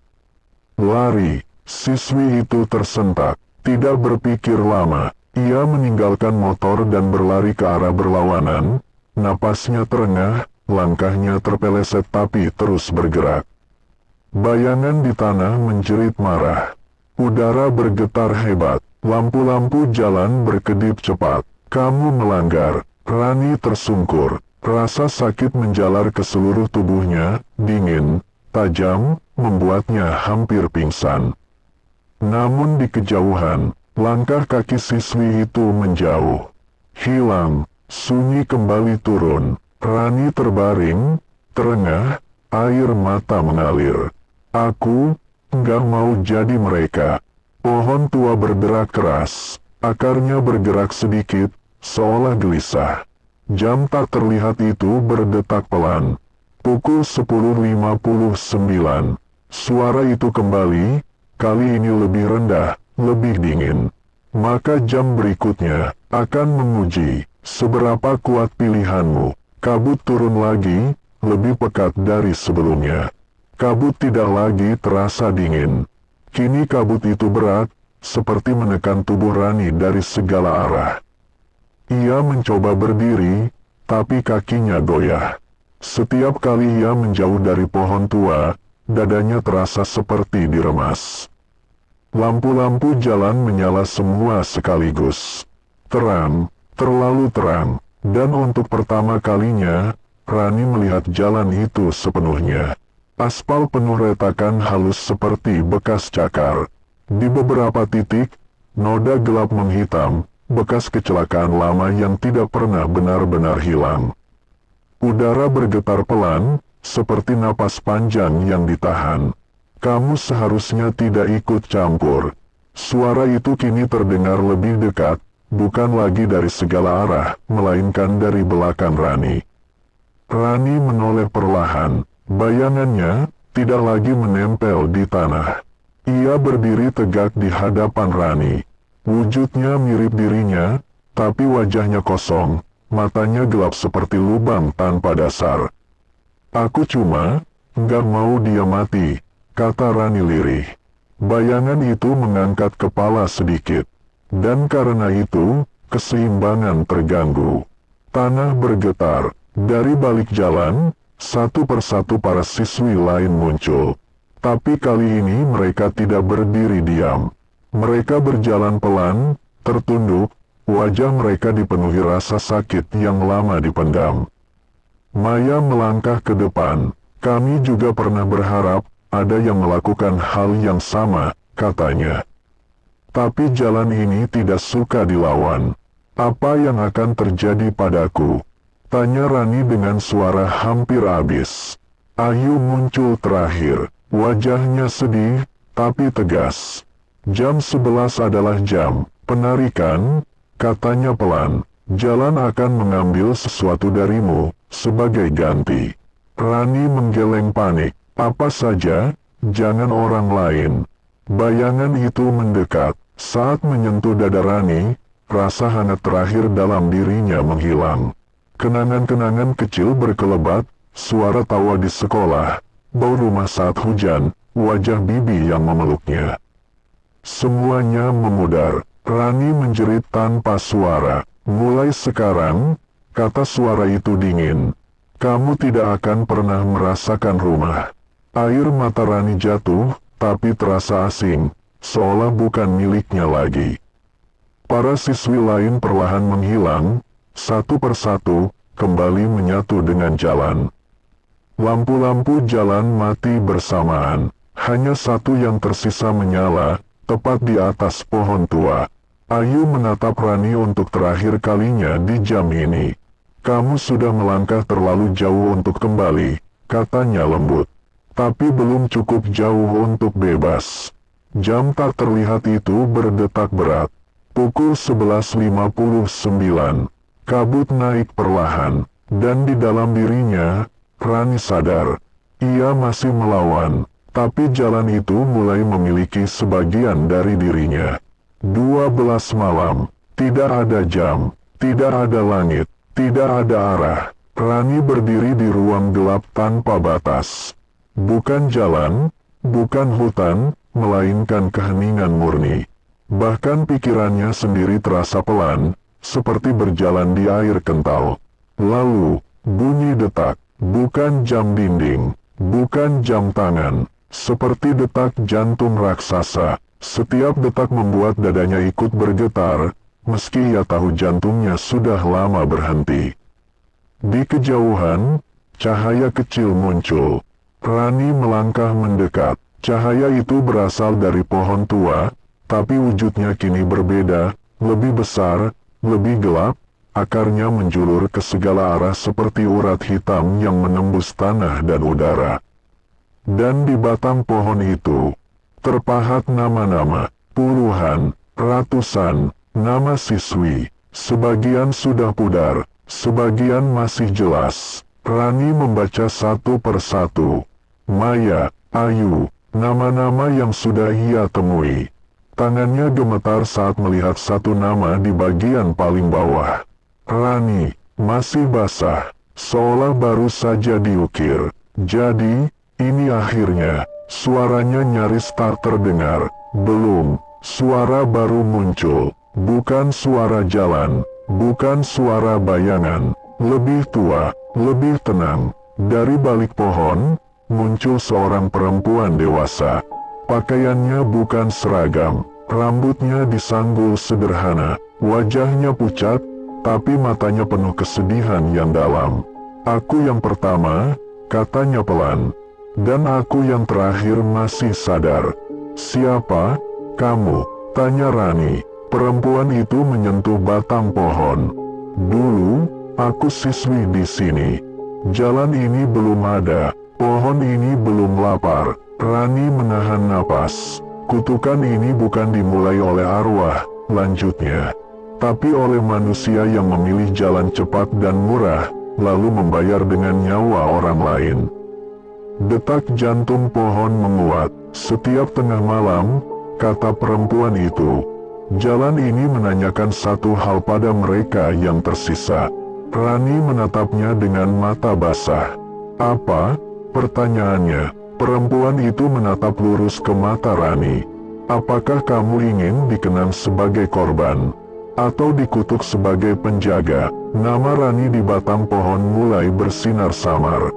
"Lari!" Siswi itu tersentak. Tidak berpikir lama, ia meninggalkan motor dan berlari ke arah berlawanan. Napasnya terengah, langkahnya terpeleset tapi terus bergerak. Bayangan di tanah menjerit marah. Udara bergetar hebat. Lampu-lampu jalan berkedip cepat. "Kamu melanggar." Rani tersungkur. Rasa sakit menjalar ke seluruh tubuhnya, dingin, tajam, membuatnya hampir pingsan. Namun di kejauhan, langkah kaki siswi itu menjauh. Hilang, sunyi kembali turun. Rani terbaring, terengah, air mata mengalir. Aku nggak mau jadi mereka. Pohon tua bergerak keras, akarnya bergerak sedikit, seolah gelisah. Jam tak terlihat itu berdetak pelan. Pukul 10.59. Suara itu kembali, kali ini lebih rendah, lebih dingin. Maka jam berikutnya akan menguji seberapa kuat pilihanmu. Kabut turun lagi, lebih pekat dari sebelumnya. Kabut tidak lagi terasa dingin. Kini kabut itu berat, seperti menekan tubuh Rani dari segala arah. Ia mencoba berdiri, tapi kakinya goyah. Setiap kali ia menjauh dari pohon tua, dadanya terasa seperti diremas. Lampu-lampu jalan menyala semua sekaligus. Terang, terlalu terang, dan untuk pertama kalinya, Rani melihat jalan itu sepenuhnya. Aspal penuh retakan halus seperti bekas cakar. Di beberapa titik, noda gelap menghitam, bekas kecelakaan lama yang tidak pernah benar-benar hilang. Udara bergetar pelan, seperti napas panjang yang ditahan. Kamu seharusnya tidak ikut campur. Suara itu kini terdengar lebih dekat, bukan lagi dari segala arah, melainkan dari belakang Rani. Rani menoleh perlahan, bayangannya tidak lagi menempel di tanah. Ia berdiri tegak di hadapan Rani. Wujudnya mirip dirinya, tapi wajahnya kosong, matanya gelap seperti lubang tanpa dasar. Aku cuma nggak mau dia mati, kata Rani lirih. Bayangan itu mengangkat kepala sedikit, dan karena itu, keseimbangan terganggu. Tanah bergetar, dari balik jalan, satu persatu para siswi lain muncul. Tapi kali ini mereka tidak berdiri diam. Mereka berjalan pelan, tertunduk, wajah mereka dipenuhi rasa sakit yang lama dipendam. Maya melangkah ke depan. Kami juga pernah berharap ada yang melakukan hal yang sama, katanya. Tapi jalan ini tidak suka dilawan. Apa yang akan terjadi padaku? Tanya Rani dengan suara hampir habis. Ayu muncul terakhir, wajahnya sedih, tapi tegas. Jam 11 adalah jam penarikan, katanya pelan. Jalan akan mengambil sesuatu darimu, sebagai ganti. Rani menggeleng panik. Apa saja, jangan orang lain. Bayangan itu mendekat. Saat menyentuh dada Rani, rasa hangat terakhir dalam dirinya menghilang. Kenangan-kenangan kecil berkelebat, suara tawa di sekolah, bau rumah saat hujan, wajah bibi yang memeluknya. Semuanya memudar. Rani menjerit tanpa suara. Mulai sekarang, kata suara itu dingin, kamu tidak akan pernah merasakan rumah. Air mata Rani jatuh, tapi terasa asing, seolah bukan miliknya lagi. Para siswi lain perlahan menghilang, satu persatu, kembali menyatu dengan jalan. Lampu-lampu jalan mati bersamaan, hanya satu yang tersisa menyala, tepat di atas pohon tua. Ayu menatap Rani untuk terakhir kalinya di jam ini. Kamu sudah melangkah terlalu jauh untuk kembali, katanya lembut. Tapi belum cukup jauh untuk bebas. Jam tak terlihat itu berdetak berat. Pukul 11.59. Kabut naik perlahan, dan di dalam dirinya, Rani sadar. Ia masih melawan, tapi jalan itu mulai memiliki sebagian dari dirinya. 12 malam, tidak ada jam, tidak ada langit, tidak ada arah. Rani berdiri di ruang gelap tanpa batas. Bukan jalan, bukan hutan, melainkan keheningan murni. Bahkan pikirannya sendiri terasa pelan, seperti berjalan di air kental. Lalu, bunyi detak, bukan jam dinding, bukan jam tangan, seperti detak jantung raksasa. Setiap detak membuat dadanya ikut bergetar, meski ia tahu jantungnya sudah lama berhenti. Di kejauhan, cahaya kecil muncul. Rani melangkah mendekat. Cahaya itu berasal dari pohon tua, tapi wujudnya kini berbeda, lebih besar, lebih gelap, akarnya menjulur ke segala arah seperti urat hitam yang menembus tanah dan udara. Dan di batang pohon itu, terpahat nama-nama, puluhan, ratusan, nama siswi. Sebagian sudah pudar, sebagian masih jelas. Rani membaca satu persatu. Maya, Ayu, nama-nama yang sudah ia temui. Tangannya gemetar saat melihat satu nama di bagian paling bawah. Rani, masih basah, seolah baru saja diukir. Jadi, ini akhirnya, suaranya nyaris tak terdengar. Belum, suara baru muncul. Bukan suara jalan, bukan suara bayangan. Lebih tua, lebih tenang. Dari balik pohon, muncul seorang perempuan dewasa. Pakaiannya bukan seragam, rambutnya disanggul sederhana, wajahnya pucat, tapi matanya penuh kesedihan yang dalam. Aku yang pertama, katanya pelan. Dan aku yang terakhir masih sadar. Siapa? Kamu? Tanya Rani. Perempuan itu menyentuh batang pohon. Dulu, aku siswi di sini. Jalan ini belum ada, pohon ini belum lapar. Rani menahan napas. Kutukan ini bukan dimulai oleh arwah, lanjutnya, tapi oleh manusia yang memilih jalan cepat dan murah, lalu membayar dengan nyawa orang lain. Detak jantung pohon menguat. Setiap tengah malam, kata perempuan itu, jalan ini menanyakan satu hal pada mereka yang tersisa. Rani menatapnya dengan mata basah. Apa? Pertanyaannya. Perempuan itu menatap lurus ke mata Rani. Apakah kamu ingin dikenang sebagai korban? Atau dikutuk sebagai penjaga? Nama Rani di batang pohon mulai bersinar samar.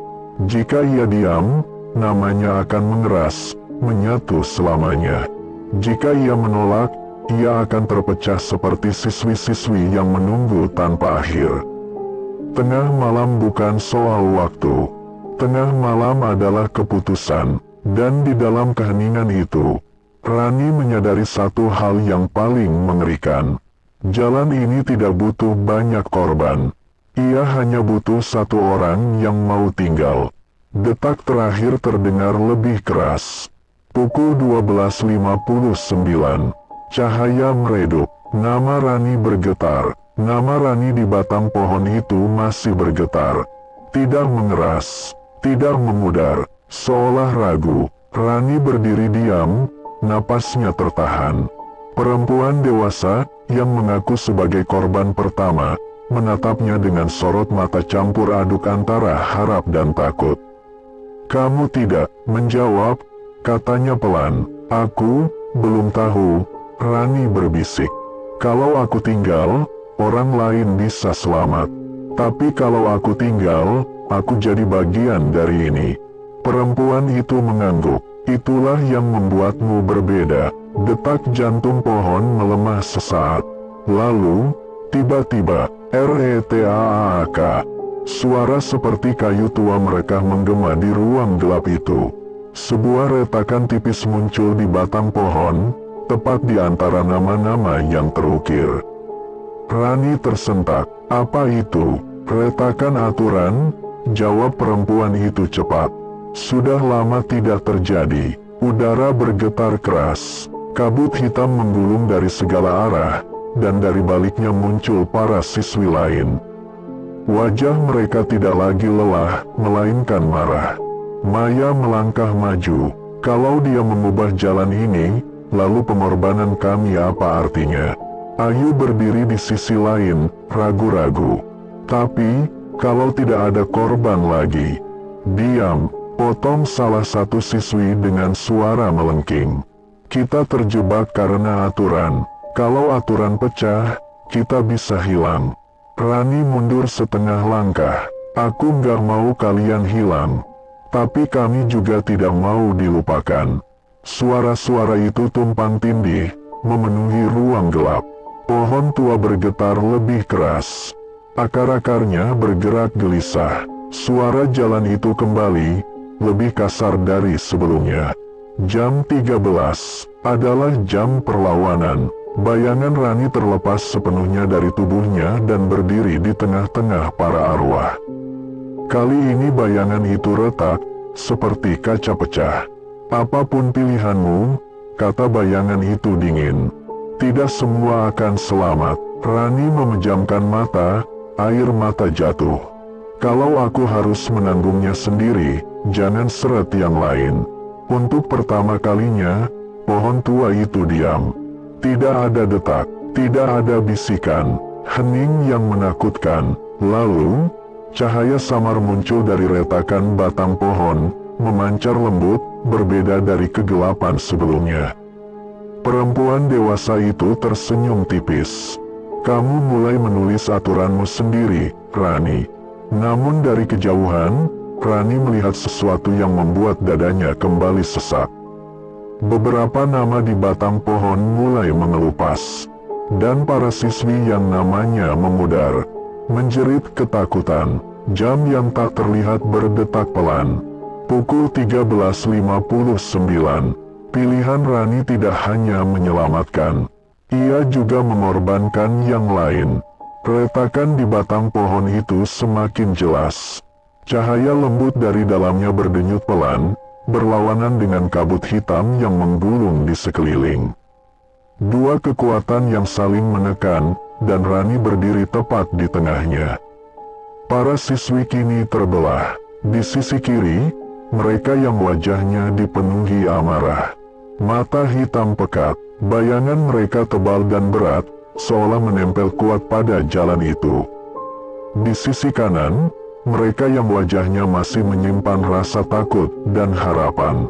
Jika ia diam, namanya akan mengeras, menyatu selamanya. Jika ia menolak, ia akan terpecah seperti siswi-siswi yang menunggu tanpa akhir. Tengah malam bukan soal waktu. Tengah malam adalah keputusan. Dan di dalam keheningan itu, Rani menyadari satu hal yang paling mengerikan. Jalan ini tidak butuh banyak korban. Ia hanya butuh satu orang yang mau tinggal. Detak terakhir terdengar lebih keras. Pukul 12.59. Cahaya meredup. Nama Rani bergetar. Nama Rani di batang pohon itu masih bergetar. Tidak mengeras, tidak memudar, seolah ragu. Rani berdiri diam, napasnya tertahan. Perempuan dewasa, yang mengaku sebagai korban pertama, menatapnya dengan sorot mata campur aduk antara harap dan takut. Kamu tidak menjawab, katanya pelan. Aku belum tahu, Rani berbisik. Kalau aku tinggal, orang lain bisa selamat. Tapi kalau aku tinggal, aku jadi bagian dari ini. Perempuan itu mengangguk. Itulah yang membuatmu berbeda. Detak jantung pohon melemah sesaat. Lalu, tiba-tiba, RETAAK. Suara seperti kayu tua merekah menggema di ruang gelap itu. Sebuah retakan tipis muncul di batang pohon, tepat di antara nama-nama yang terukir. Rani tersentak. Apa itu? Retakan aturan? Jawab perempuan itu cepat. Sudah lama tidak terjadi. Udara bergetar keras. Kabut hitam menggulung dari segala arah, dan dari baliknya muncul para siswi lain. Wajah mereka tidak lagi lelah, melainkan marah. Maya melangkah maju. Kalau dia mengubah jalan ini, lalu pengorbanan kami apa artinya? Ayu berdiri di sisi lain, ragu-ragu. Tapi, kalau tidak ada korban lagi. Diam, potong salah satu siswi dengan suara melengking. Kita terjebak karena aturan. Kalau aturan pecah, kita bisa hilang. Rani mundur setengah langkah. Aku nggak mau kalian hilang. Tapi kami juga tidak mau dilupakan. Suara-suara itu tumpang tindih, memenuhi ruang gelap. Pohon tua bergetar lebih keras. Akar-akarnya bergerak gelisah. Suara jalan itu kembali, lebih kasar dari sebelumnya. Jam 13 adalah jam perlawanan. Bayangan Rani terlepas sepenuhnya dari tubuhnya dan berdiri di tengah-tengah para arwah. Kali ini bayangan itu retak, seperti kaca pecah. Apapun pilihanmu, kata bayangan itu dingin. Tidak semua akan selamat. Rani memejamkan mata, air mata jatuh. Kalau aku harus menanggungnya sendiri, jangan seret yang lain. Untuk pertama kalinya, pohon tua itu diam. Tidak ada detak, tidak ada bisikan, hening yang menakutkan. Lalu, cahaya samar muncul dari retakan batang pohon, memancar lembut, berbeda dari kegelapan sebelumnya. Perempuan dewasa itu tersenyum tipis. Kamu mulai menulis aturanmu sendiri, Rani. Namun dari kejauhan, Rani melihat sesuatu yang membuat dadanya kembali sesak. Beberapa nama di batang pohon mulai mengelupas, dan para siswi yang namanya memudar, menjerit ketakutan. Jam yang tak terlihat berdetak pelan. Pukul 13.59. Pilihan Rani tidak hanya menyelamatkan, ia juga mengorbankan yang lain. Retakan di batang pohon itu semakin jelas. Cahaya lembut dari dalamnya berdenyut pelan, berlawanan dengan kabut hitam yang menggulung di sekeliling. Dua kekuatan yang saling menekan, dan Rani berdiri tepat di tengahnya. Para siswi kini terbelah. Di sisi kiri, mereka yang wajahnya dipenuhi amarah. Mata hitam pekat, bayangan mereka tebal dan berat, seolah menempel kuat pada jalan itu. Di sisi kanan, mereka yang wajahnya masih menyimpan rasa takut dan harapan.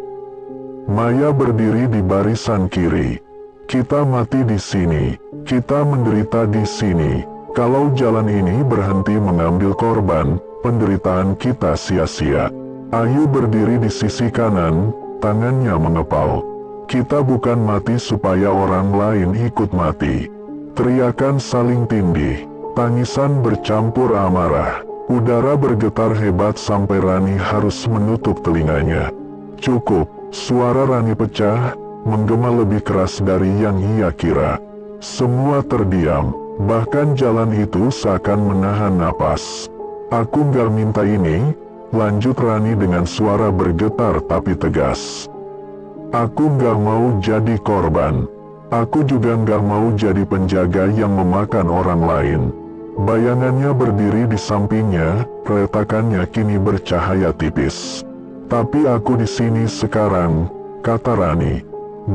Maya berdiri di barisan kiri. Kita mati di sini, kita menderita di sini. Kalau jalan ini berhenti mengambil korban, penderitaan kita sia-sia. Ayu berdiri di sisi kanan, tangannya mengepal. Kita bukan mati supaya orang lain ikut mati. Teriakan saling tindih, tangisan bercampur amarah. Udara bergetar hebat sampai Rani harus menutup telinganya. Cukup, suara Rani pecah, menggema lebih keras dari yang ia kira. Semua terdiam, bahkan jalan itu seakan menahan napas. Aku nggak minta ini, lanjut Rani dengan suara bergetar tapi tegas. Aku nggak mau jadi korban. Aku juga nggak mau jadi penjaga yang memakan orang lain. Bayangannya berdiri di sampingnya, retakannya kini bercahaya tipis. Tapi aku di sini sekarang, kata Rani.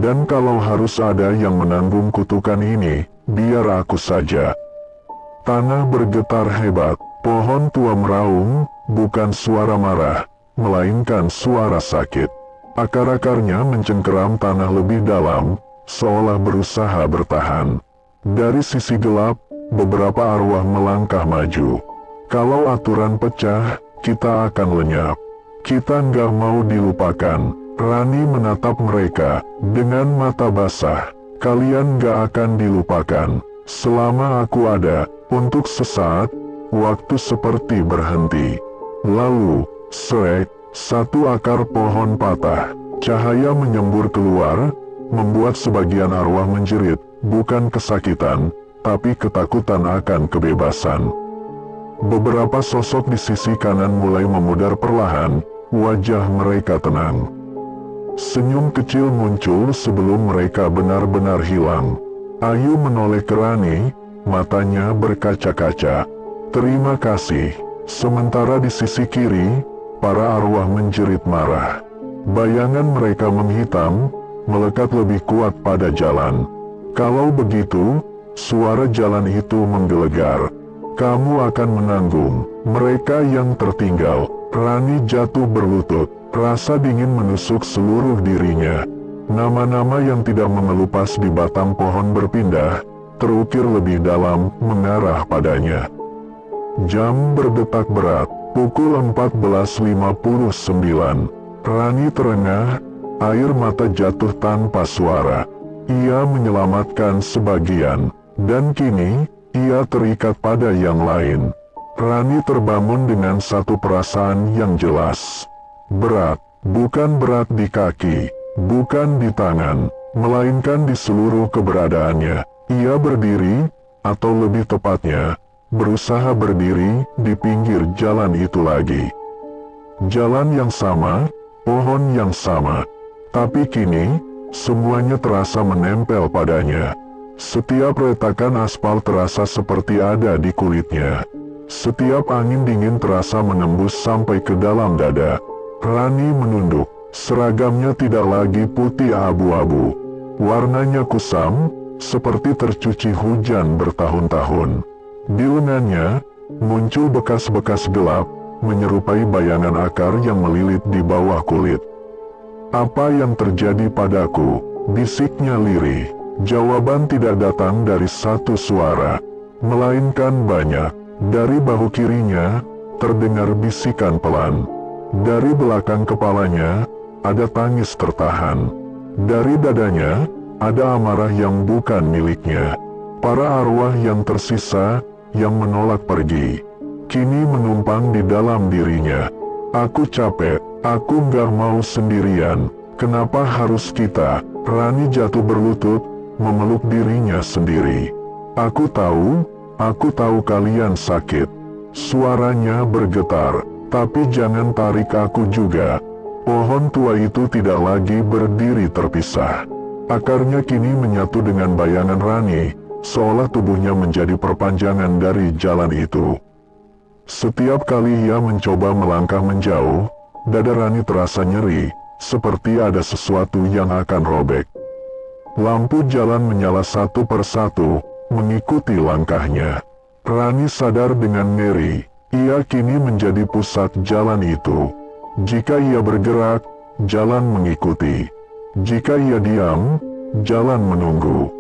Dan kalau harus ada yang menanggung kutukan ini, biar aku saja. Tanah bergetar hebat, pohon tua meraung, bukan suara marah, melainkan suara sakit. Akar-akarnya mencengkeram tanah lebih dalam, seolah berusaha bertahan. Dari sisi gelap, beberapa arwah melangkah maju. Kalau aturan pecah, kita akan lenyap. Kita nggak mau dilupakan. Rani menatap mereka dengan mata basah. Kalian nggak akan dilupakan. Selama aku ada, untuk sesaat, waktu seperti berhenti. Lalu, srek, satu akar pohon patah. Cahaya menyembur keluar, membuat sebagian arwah menjerit, bukan kesakitan, tapi ketakutan akan kebebasan. Beberapa sosok di sisi kanan mulai memudar perlahan, wajah mereka tenang. Senyum kecil muncul sebelum mereka benar-benar hilang. Ayu menoleh ke Rani, matanya berkaca-kaca. Terima kasih. Sementara di sisi kiri, para arwah menjerit marah. Bayangan mereka menghitam, melekat lebih kuat pada jalan. Kalau begitu, suara jalan itu menggelegar. Kamu akan menanggung. Mereka yang tertinggal. Rani jatuh berlutut. Rasa dingin menusuk seluruh dirinya. Nama-nama yang tidak mengelupas di batang pohon berpindah, terukir lebih dalam, mengarah padanya. Jam berdetak berat. Pukul 14.59. Rani terengah, air mata jatuh tanpa suara. Ia menyelamatkan sebagian, dan kini, ia terikat pada yang lain. Rani terbangun dengan satu perasaan yang jelas. Berat, bukan berat di kaki, bukan di tangan, melainkan di seluruh keberadaannya. Ia berdiri, atau lebih tepatnya, berusaha berdiri di pinggir jalan itu lagi. Jalan yang sama, pohon yang sama, tapi kini, semuanya terasa menempel padanya. Setiap retakan aspal terasa seperti ada di kulitnya. Setiap angin dingin terasa menembus sampai ke dalam dada. Rani menunduk, seragamnya tidak lagi putih abu-abu. Warnanya kusam, seperti tercuci hujan bertahun-tahun. Di lengannya, muncul bekas-bekas gelap, menyerupai bayangan akar yang melilit di bawah kulit. "Apa yang terjadi padaku?" bisiknya lirih. Jawaban tidak datang dari satu suara, melainkan banyak. Dari bahu kirinya, terdengar bisikan pelan. Dari belakang kepalanya, ada tangis tertahan. Dari dadanya, ada amarah yang bukan miliknya. Para arwah yang tersisa, yang menolak pergi, kini menumpang di dalam dirinya. "Aku capek, aku nggak mau sendirian. Kenapa harus kita?" Rani jatuh berlutut, memeluk dirinya sendiri. Aku tahu kalian sakit." Suaranya bergetar, "Tapi jangan tarik aku juga." Pohon tua itu tidak lagi berdiri terpisah. Akarnya kini menyatu dengan bayangan Rani, seolah tubuhnya menjadi perpanjangan dari jalan itu. Setiap kali ia mencoba melangkah menjauh, dada Rani terasa nyeri, seperti ada sesuatu yang akan robek. Lampu jalan menyala satu persatu, mengikuti langkahnya. Rani sadar dengan ngeri, ia kini menjadi pusat jalan itu. Jika ia bergerak, jalan mengikuti. Jika ia diam, jalan menunggu.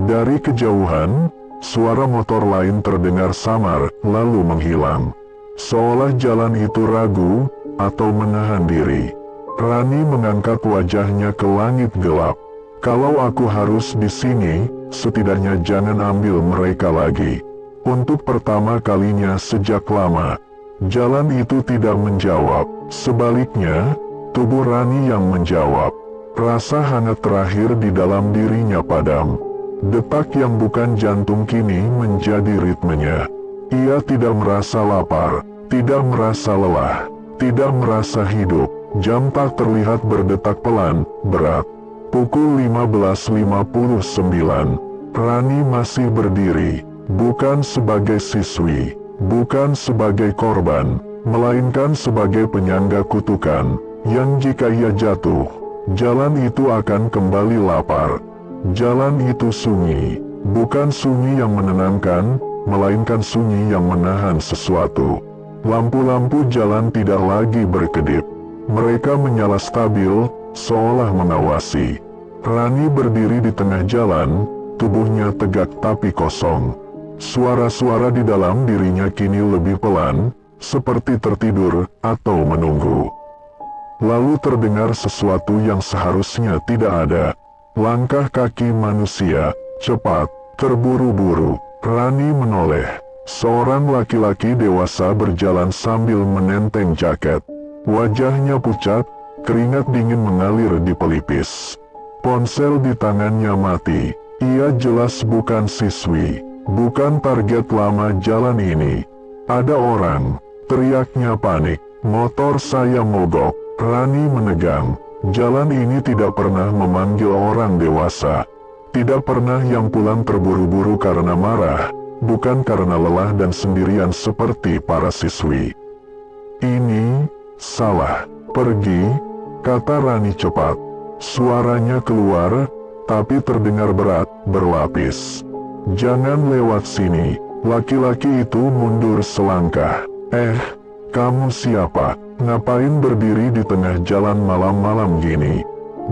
Dari kejauhan, suara motor lain terdengar samar, lalu menghilang. Seolah jalan itu ragu, atau menahan diri. Rani mengangkat wajahnya ke langit gelap. "Kalau aku harus di sini, setidaknya jangan ambil mereka lagi." Untuk pertama kalinya sejak lama, jalan itu tidak menjawab. Sebaliknya, tubuh Rani yang menjawab. Rasa hangat terakhir di dalam dirinya padam. Detak yang bukan jantung kini menjadi ritmenya. Ia tidak merasa lapar, tidak merasa lelah, tidak merasa hidup. Jam tak terlihat berdetak pelan, berat. Pukul 15.59. Rani masih berdiri, bukan sebagai siswi, bukan sebagai korban, melainkan sebagai penyangga kutukan, yang jika ia jatuh, jalan itu akan kembali lapar. Jalan itu sunyi, bukan sunyi yang menenangkan, melainkan sunyi yang menahan sesuatu. Lampu-lampu jalan tidak lagi berkedip. Mereka menyala stabil, seolah mengawasi. Rani berdiri di tengah jalan, tubuhnya tegak tapi kosong. Suara-suara di dalam dirinya kini lebih pelan, seperti tertidur atau menunggu. Lalu terdengar sesuatu yang seharusnya tidak ada. Langkah kaki manusia, cepat, terburu-buru. Rani menoleh. Seorang laki-laki dewasa berjalan sambil menenteng jaket. Wajahnya pucat, keringat dingin mengalir di pelipis. Ponsel di tangannya mati. Ia jelas bukan siswi, bukan target lama jalan ini. "Ada orang!" teriaknya panik. "Motor saya mogok." Rani menegang. Jalan ini tidak pernah memanggil orang dewasa. Tidak pernah yang pulang terburu-buru karena marah, bukan karena lelah dan sendirian seperti para siswi. "Ini salah. Pergi," kata Rani cepat. Suaranya keluar, tapi terdengar berat, berlapis. "Jangan lewat sini." Laki-laki itu mundur selangkah. Kamu siapa? Ngapain berdiri di tengah jalan malam-malam gini?"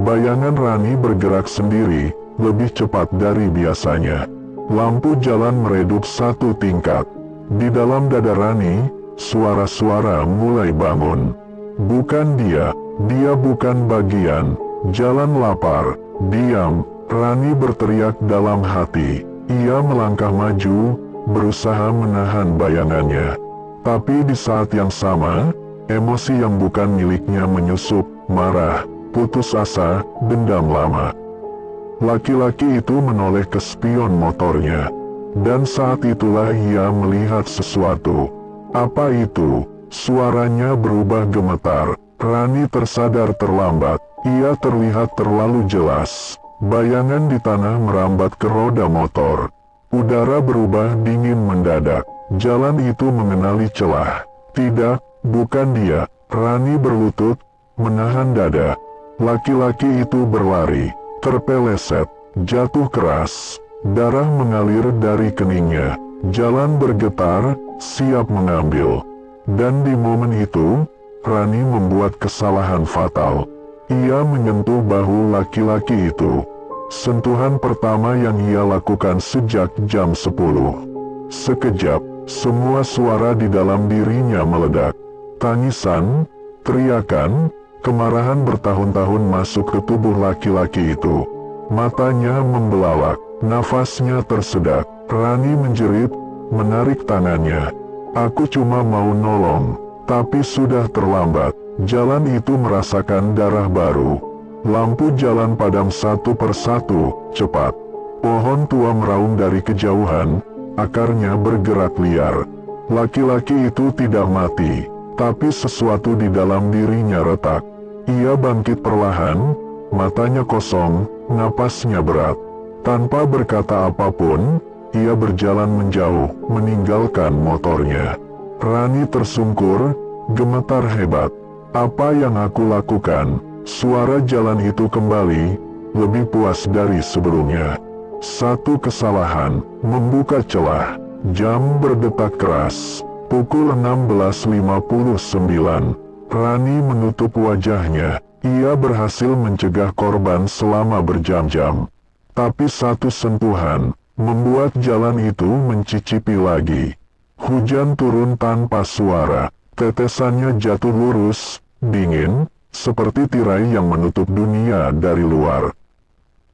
Bayangan Rani bergerak sendiri, lebih cepat dari biasanya. Lampu jalan meredup satu tingkat. Di dalam dada Rani, suara-suara mulai bangun. Bukan dia bukan bagian. Jalan lapar, diam, Rani berteriak dalam hati. Ia melangkah maju, berusaha menahan bayangannya. Tapi di saat yang sama, emosi yang bukan miliknya menyusup, marah, putus asa, dendam lama. Laki-laki itu menoleh ke spion motornya. Dan saat itulah ia melihat sesuatu. Apa itu? Suaranya berubah gemetar. Rani tersadar terlambat. Ia terlihat terlalu jelas. Bayangan di tanah merambat ke roda motor. Udara berubah dingin mendadak. Jalan itu mengenali celah. Tidak, bukan dia. Rani berlutut, menahan dada. Laki-laki itu berlari, terpeleset, jatuh keras. Darah mengalir dari keningnya. Jalan bergetar, siap mengambil. Dan di momen itu, Rani membuat kesalahan fatal. Ia menyentuh bahu laki-laki itu. Sentuhan pertama yang ia lakukan sejak jam 10. Sekejap, semua suara di dalam dirinya meledak. Tangisan, teriakan, kemarahan bertahun-tahun masuk ke tubuh laki-laki itu. Matanya membelalak, nafasnya tersedak. Rani menjerit, menarik tangannya. Aku cuma mau nolong, tapi sudah terlambat. Jalan itu merasakan darah baru. Lampu jalan padam satu persatu, cepat. Pohon tua meraung dari kejauhan, akarnya bergerak liar. Laki-laki itu tidak mati, tapi sesuatu di dalam dirinya retak. Ia bangkit perlahan, matanya kosong, napasnya berat. Tanpa berkata apapun, ia berjalan menjauh, meninggalkan motornya. Rani tersungkur, gemetar hebat. Apa yang aku lakukan? Suara jalan itu kembali, lebih puas dari sebelumnya. Satu kesalahan, membuka celah. Jam berdetak keras. Pukul 16.59. Rani menutup wajahnya. Ia berhasil mencegah korban selama berjam-jam. Tapi satu sentuhan, membuat jalan itu mencicipi lagi. Hujan turun tanpa suara. Tetesannya jatuh lurus, dingin, seperti tirai yang menutup dunia dari luar.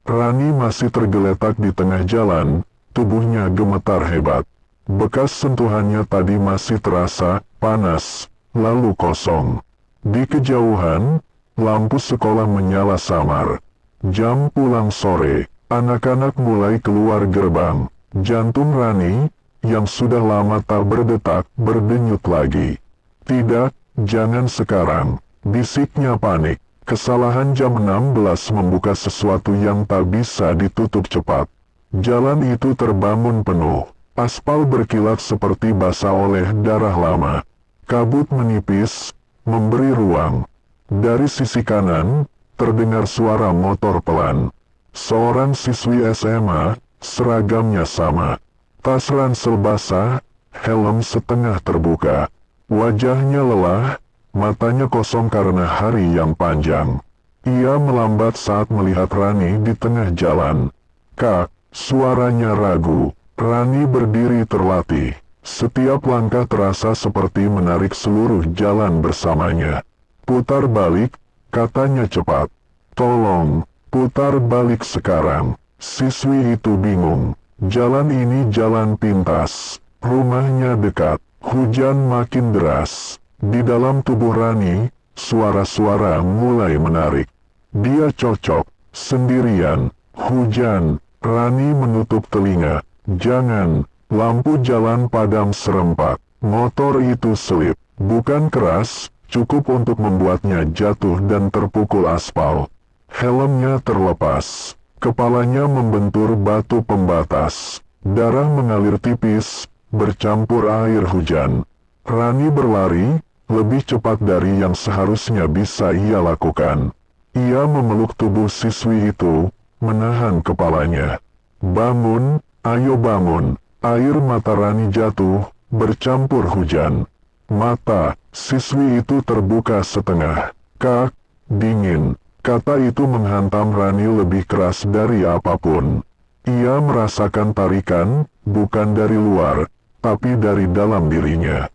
Rani masih tergeletak di tengah jalan, tubuhnya gemetar hebat. Bekas sentuhannya tadi masih terasa, panas, lalu kosong. Di kejauhan, lampu sekolah menyala samar. Jam pulang sore, anak-anak mulai keluar gerbang. Jantung Rani, yang sudah lama tak berdetak, berdenyut lagi. Tidak, jangan sekarang, bisiknya panik. Kesalahan jam 16 membuka sesuatu yang tak bisa ditutup cepat. Jalan itu terbangun penuh. Aspal berkilat seperti basah oleh darah lama. Kabut menipis, memberi ruang. Dari sisi kanan, terdengar suara motor pelan. Seorang siswi SMA, seragamnya sama. Tas ransel basah, helm setengah terbuka. Wajahnya lelah, matanya kosong karena hari yang panjang. Ia melambat saat melihat Rani di tengah jalan. Kak, suaranya ragu. Rani berdiri terlatih. Setiap langkah terasa seperti menarik seluruh jalan bersamanya. Putar balik, katanya cepat. Tolong, putar balik sekarang. Siswi itu bingung. Jalan ini jalan pintas. Rumahnya dekat. Hujan makin deras. Di dalam tubuh Rani, suara-suara mulai menarik. Dia cocok, sendirian, hujan. Rani menutup telinga. Jangan, lampu jalan padam serempak. Motor itu selip, bukan keras, cukup untuk membuatnya jatuh dan terpukul aspal. Helmnya terlepas. Kepalanya membentur batu pembatas. Darah mengalir tipis, bercampur air hujan. Rani berlari, lebih cepat dari yang seharusnya bisa ia lakukan. Ia memeluk tubuh siswi itu, menahan kepalanya. Bangun, ayo bangun. Air mata Rani jatuh, bercampur hujan. Mata siswi itu terbuka setengah. Kak, dingin. Kata itu menghantam Rani lebih keras dari apapun. Ia merasakan tarikan, bukan dari luar, tapi dari dalam dirinya.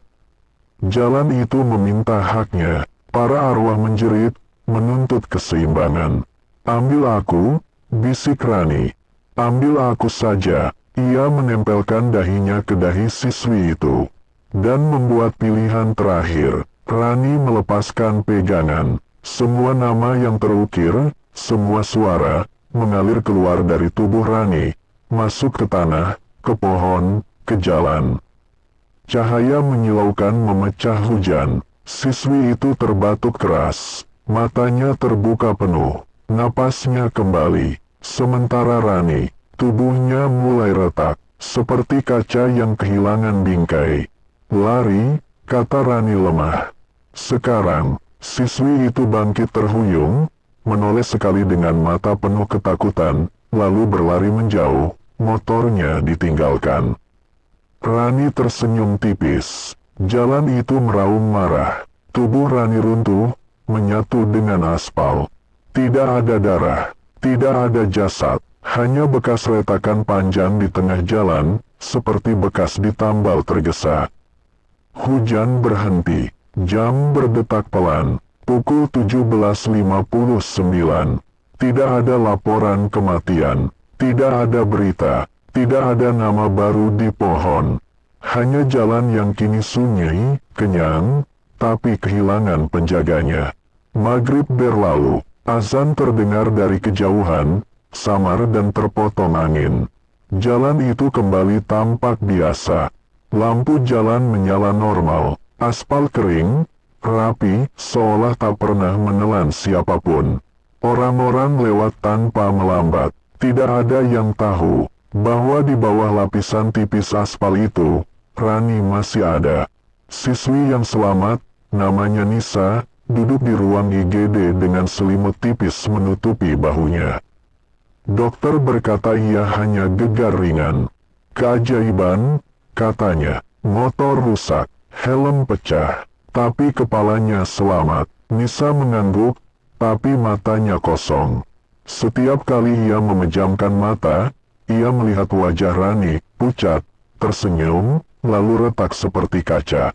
Jalan itu meminta haknya. Para arwah menjerit, menuntut keseimbangan. Ambil aku, bisik Rani. Ambil aku saja. Ia menempelkan dahinya ke dahi siswi itu. dan membuat pilihan terakhir. Rani melepaskan pegangan. Semua nama yang terukir, semua suara, mengalir keluar dari tubuh Rani, masuk ke tanah, ke pohon, ke jalan. Cahaya menyilaukan memecah hujan. Siswi itu terbatuk keras. Matanya terbuka penuh. Napasnya kembali. Sementara Rani, tubuhnya mulai retak, seperti kaca yang kehilangan bingkai. Lari, kata Rani lemah. Sekarang, siswi itu bangkit terhuyung, menoleh sekali dengan mata penuh ketakutan, lalu berlari menjauh, motornya ditinggalkan. Rani tersenyum tipis. Jalan itu meraung marah. Tubuh Rani runtuh, menyatu dengan aspal. Tidak ada darah, tidak ada jasad, hanya bekas retakan panjang di tengah jalan, seperti bekas ditambal tergesa. Hujan berhenti. Jam berdetak pelan, pukul 17.59. Tidak ada laporan kematian, tidak ada berita, tidak ada nama baru di pohon. Hanya jalan yang kini sunyi, kenyang, tapi kehilangan penjaganya. Maghrib berlalu, azan terdengar dari kejauhan, samar dan terpotong angin. Jalan itu kembali tampak biasa. Lampu jalan menyala normal. Aspal kering, rapi, seolah tak pernah menelan siapapun. Orang-orang lewat tanpa melambat. Tidak ada yang tahu bahwa di bawah lapisan tipis aspal itu, Rani masih ada. Siswi yang selamat, namanya Nisa, duduk di ruang IGD dengan selimut tipis menutupi bahunya. Dokter berkata ia hanya gegar ringan. Keajaiban, katanya, motor rusak. Helm pecah, tapi kepalanya selamat. Nisa mengangguk, tapi matanya kosong. Setiap kali ia memejamkan mata, ia melihat wajah Rani, pucat, tersenyum, lalu retak seperti kaca.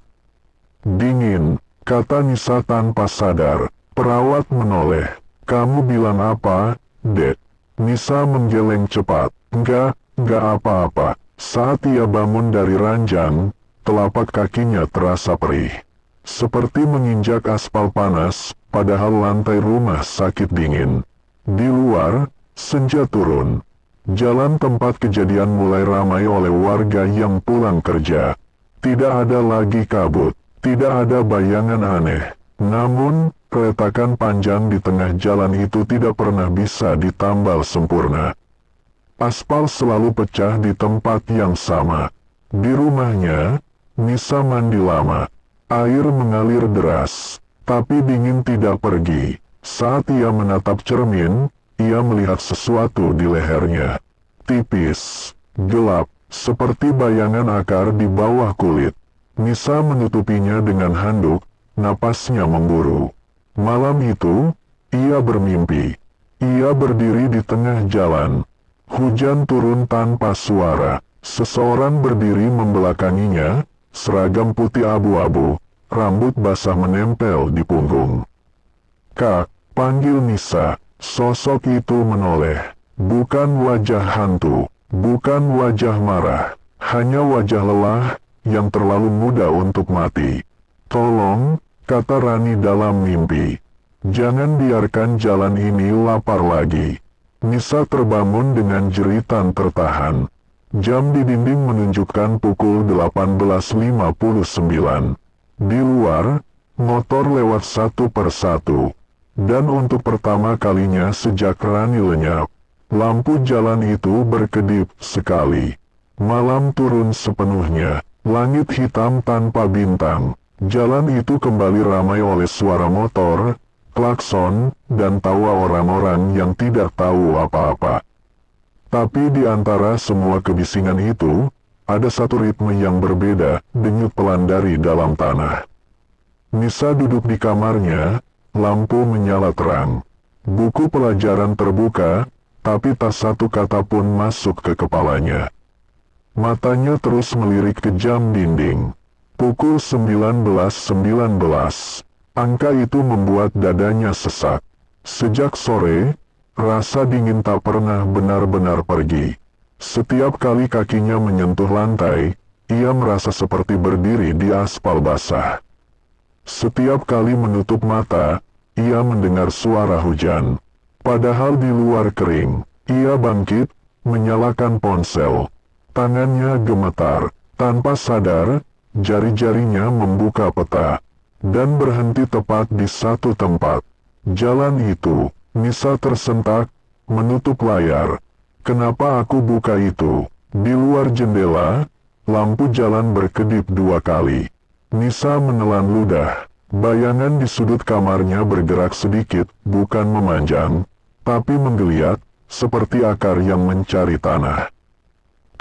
Dingin, kata Nisa tanpa sadar. Perawat menoleh. Kamu bilang apa, Dek? Nisa menggeleng cepat. Enggak apa-apa. Saat ia bangun dari ranjang, telapak kakinya terasa perih. Seperti menginjak aspal panas, padahal lantai rumah sakit dingin. Di luar, senja turun. Jalan tempat kejadian mulai ramai oleh warga yang pulang kerja. Tidak ada lagi kabut, tidak ada bayangan aneh. Namun, retakan panjang di tengah jalan itu tidak pernah bisa ditambal sempurna. Aspal selalu pecah di tempat yang sama. Di rumahnya, Nisa mandi lama. Air mengalir deras, tapi dingin tidak pergi. Saat ia menatap cermin, ia melihat sesuatu di lehernya. Tipis, gelap, seperti bayangan akar di bawah kulit. Nisa menutupinya dengan handuk, napasnya memburu. Malam itu, ia bermimpi. Ia berdiri di tengah jalan. Hujan turun tanpa suara. Seseorang berdiri membelakanginya, seragam putih abu-abu, rambut basah menempel di punggung. Kak, panggil Nisa. Sosok itu menoleh. Bukan wajah hantu, bukan wajah marah, hanya wajah lelah yang terlalu muda untuk mati. Tolong, kata Rani dalam mimpi. Jangan biarkan jalan ini lapar lagi. Nisa terbangun dengan jeritan tertahan. Jam di dinding menunjukkan pukul 18.59. Di luar, motor lewat satu persatu. Dan untuk pertama kalinya sejak Rani lenyap, lampu jalan itu berkedip sekali. Malam turun sepenuhnya, langit hitam tanpa bintang. Jalan itu kembali ramai oleh suara motor, klakson, dan tawa orang-orang yang tidak tahu apa-apa. Tapi di antara semua kebisingan itu, ada satu ritme yang berbeda, denyut pelan dari dalam tanah. Nisa duduk di kamarnya, lampu menyala terang. Buku pelajaran terbuka, tapi tak satu kata pun masuk ke kepalanya. Matanya terus melirik ke jam dinding. Pukul 19.19. Angka itu membuat dadanya sesak. Sejak sore, rasa dingin tak pernah benar-benar pergi. Setiap kali kakinya menyentuh lantai, ia merasa seperti berdiri di aspal basah. Setiap kali menutup mata, ia mendengar suara hujan. Padahal di luar kering. Ia bangkit, menyalakan ponsel. Tangannya gemetar. Tanpa sadar, jari-jarinya membuka peta. Dan berhenti tepat di satu tempat. Jalan itu, Nisa tersentak, menutup layar. Kenapa aku buka itu? Di luar jendela, lampu jalan berkedip 2 kali. Nisa menelan ludah. Bayangan di sudut kamarnya bergerak sedikit, bukan memanjang, tapi menggeliat, seperti akar yang mencari tanah.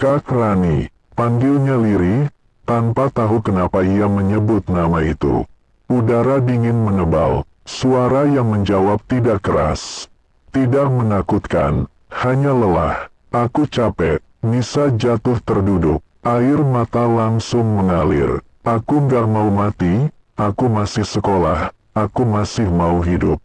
Kak Rani, panggilnya lirih, tanpa tahu kenapa ia menyebut nama itu. Udara dingin menebal, suara yang menjawab tidak keras, tidak menakutkan, hanya lelah. Aku capek. Nisa jatuh terduduk, air mata langsung mengalir. Aku gak mau mati, aku masih sekolah, aku masih mau hidup.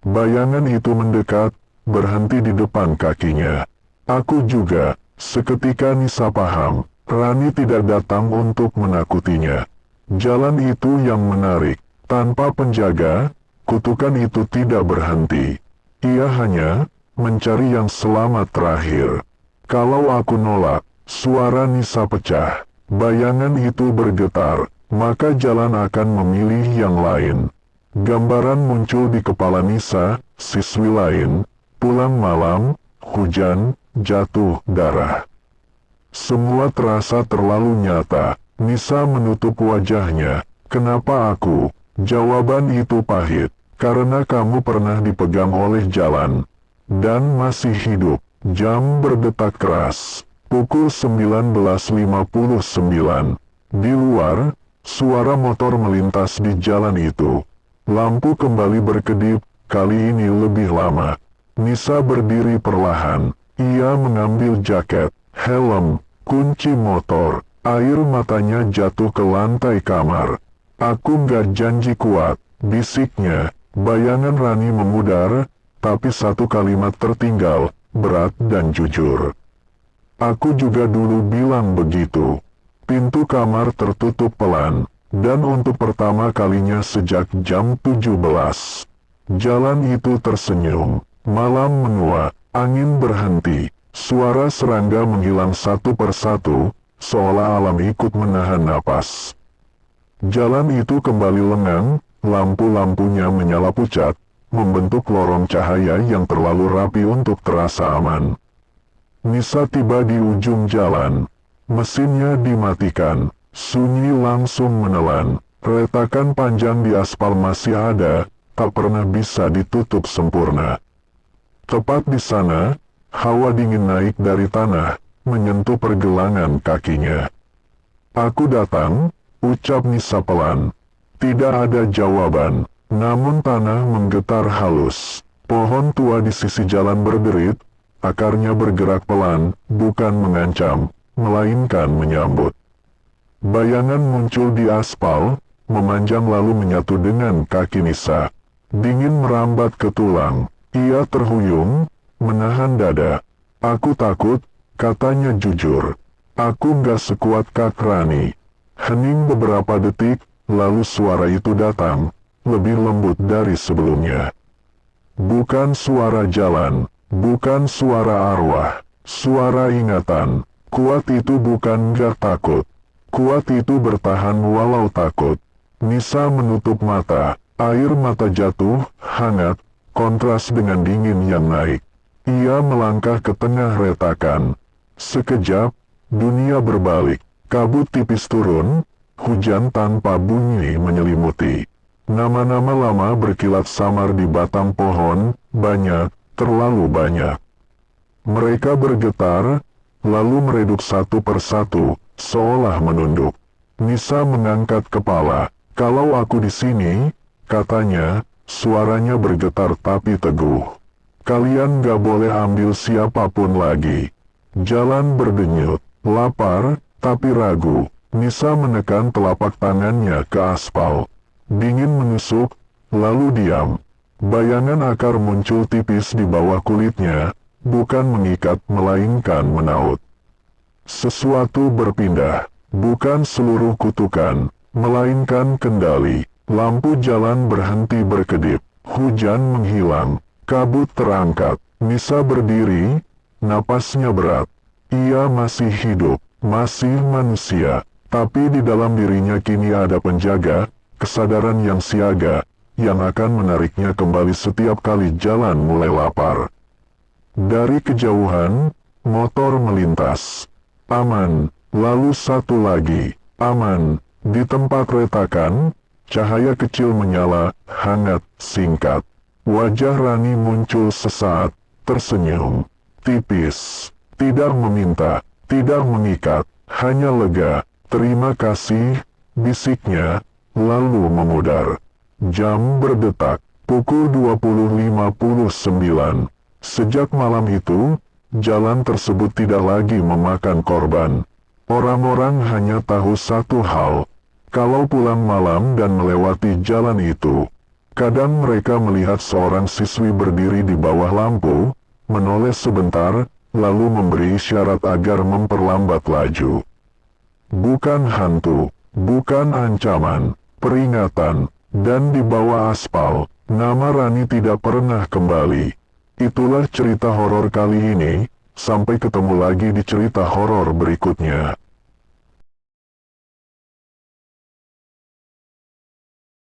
Bayangan itu mendekat, berhenti di depan kakinya. Aku juga. Seketika Nisa paham, Rani tidak datang untuk menakutinya. Jalan itu yang menarik. Tanpa penjaga, kutukan itu tidak berhenti. Ia hanya mencari yang selamat terakhir. Kalau aku nolak, suara Nisa pecah. Bayangan itu bergetar, maka jalan akan memilih yang lain. Gambaran muncul di kepala Nisa, siswi lain, pulang malam, hujan, jatuh darah. Semua terasa terlalu nyata. Nisa menutup wajahnya. Kenapa aku? Jawaban itu pahit. Karena kamu pernah dipegang oleh jalan. Dan masih hidup. Jam berdetak keras. Pukul 19.59. Di luar, suara motor melintas di jalan itu. Lampu kembali berkedip, kali ini lebih lama. Nisa berdiri perlahan. Ia mengambil jaket, helm, kunci motor. Air matanya jatuh ke lantai kamar. Aku gak janji kuat, bisiknya. Bayangan Rani memudar, tapi satu kalimat tertinggal, berat dan jujur. Aku juga dulu bilang begitu. Pintu kamar tertutup pelan, dan untuk pertama kalinya sejak jam 17. Jalan itu tersenyum. Malam menua, angin berhenti, suara serangga menghilang satu persatu, seolah alam ikut menahan napas. Jalan itu kembali lengang, lampu-lampunya menyala pucat, membentuk lorong cahaya yang terlalu rapi untuk terasa aman. Nisa tiba di ujung jalan. Mesinnya dimatikan, sunyi langsung menelan. Retakan panjang di aspal masih ada, tak pernah bisa ditutup sempurna. Tepat di sana, hawa dingin naik dari tanah, menyentuh pergelangan kakinya. Aku datang, ucap Nisa pelan. Tidak ada jawaban, namun tanah menggetar halus. Pohon tua di sisi jalan berderit, akarnya bergerak pelan, bukan mengancam, melainkan menyambut. Bayangan muncul di aspal, memanjang lalu menyatu dengan kaki Nisa. Dingin merambat ke tulang. Ia terhuyung, menahan dada. Aku takut, katanya jujur. Aku gak sekuat Kak Rani. Hening beberapa detik, lalu suara itu datang, lebih lembut dari sebelumnya. Bukan suara jalan, bukan suara arwah, suara ingatan. Kuat itu bukan gak takut. Kuat itu bertahan walau takut. Nisa menutup mata, air mata jatuh, hangat, kontras dengan dingin yang naik. Ia melangkah ke tengah retakan. Sekejap, dunia berbalik. Kabut tipis turun, hujan tanpa bunyi menyelimuti. Nama-nama lama berkilat samar di batang pohon, banyak, terlalu banyak. Mereka bergetar, lalu meredup satu persatu, seolah menunduk. Nisa mengangkat kepala. Kalau aku di sini, katanya, suaranya bergetar tapi teguh. Kalian gak boleh ambil siapapun lagi. Jalan berdenyut, lapar, tapi ragu. Nisa menekan telapak tangannya ke aspal. Dingin menusuk, lalu diam. Bayangan akar muncul tipis di bawah kulitnya, bukan mengikat melainkan menaut. Sesuatu berpindah. Bukan seluruh kutukan, melainkan kendali. Lampu jalan berhenti berkedip, hujan menghilang, kabut terangkat. Nisa berdiri, napasnya berat. Ia masih hidup, masih manusia, tapi di dalam dirinya kini ada penjaga, kesadaran yang siaga, yang akan menariknya kembali setiap kali jalan mulai lapar. Dari kejauhan, motor melintas. Aman, lalu satu lagi, aman. Di tempat retakan, cahaya kecil menyala, hangat, singkat. Wajah Rani muncul sesaat, tersenyum, tipis, tidak meminta, tidak mengikat, hanya lega. Terima kasih, bisiknya, lalu memudar. Jam berdetak, pukul 20.59. Sejak malam itu, jalan tersebut tidak lagi memakan korban. Orang-orang hanya tahu satu hal, kalau pulang malam dan melewati jalan itu, kadang mereka melihat seorang siswi berdiri di bawah lampu, menoleh sebentar, lalu memberi isyarat agar memperlambat laju. Bukan hantu, bukan ancaman, peringatan, dan di bawah aspal, nama Rani tidak pernah kembali. Itulah cerita horor kali ini, sampai ketemu lagi di cerita horor berikutnya.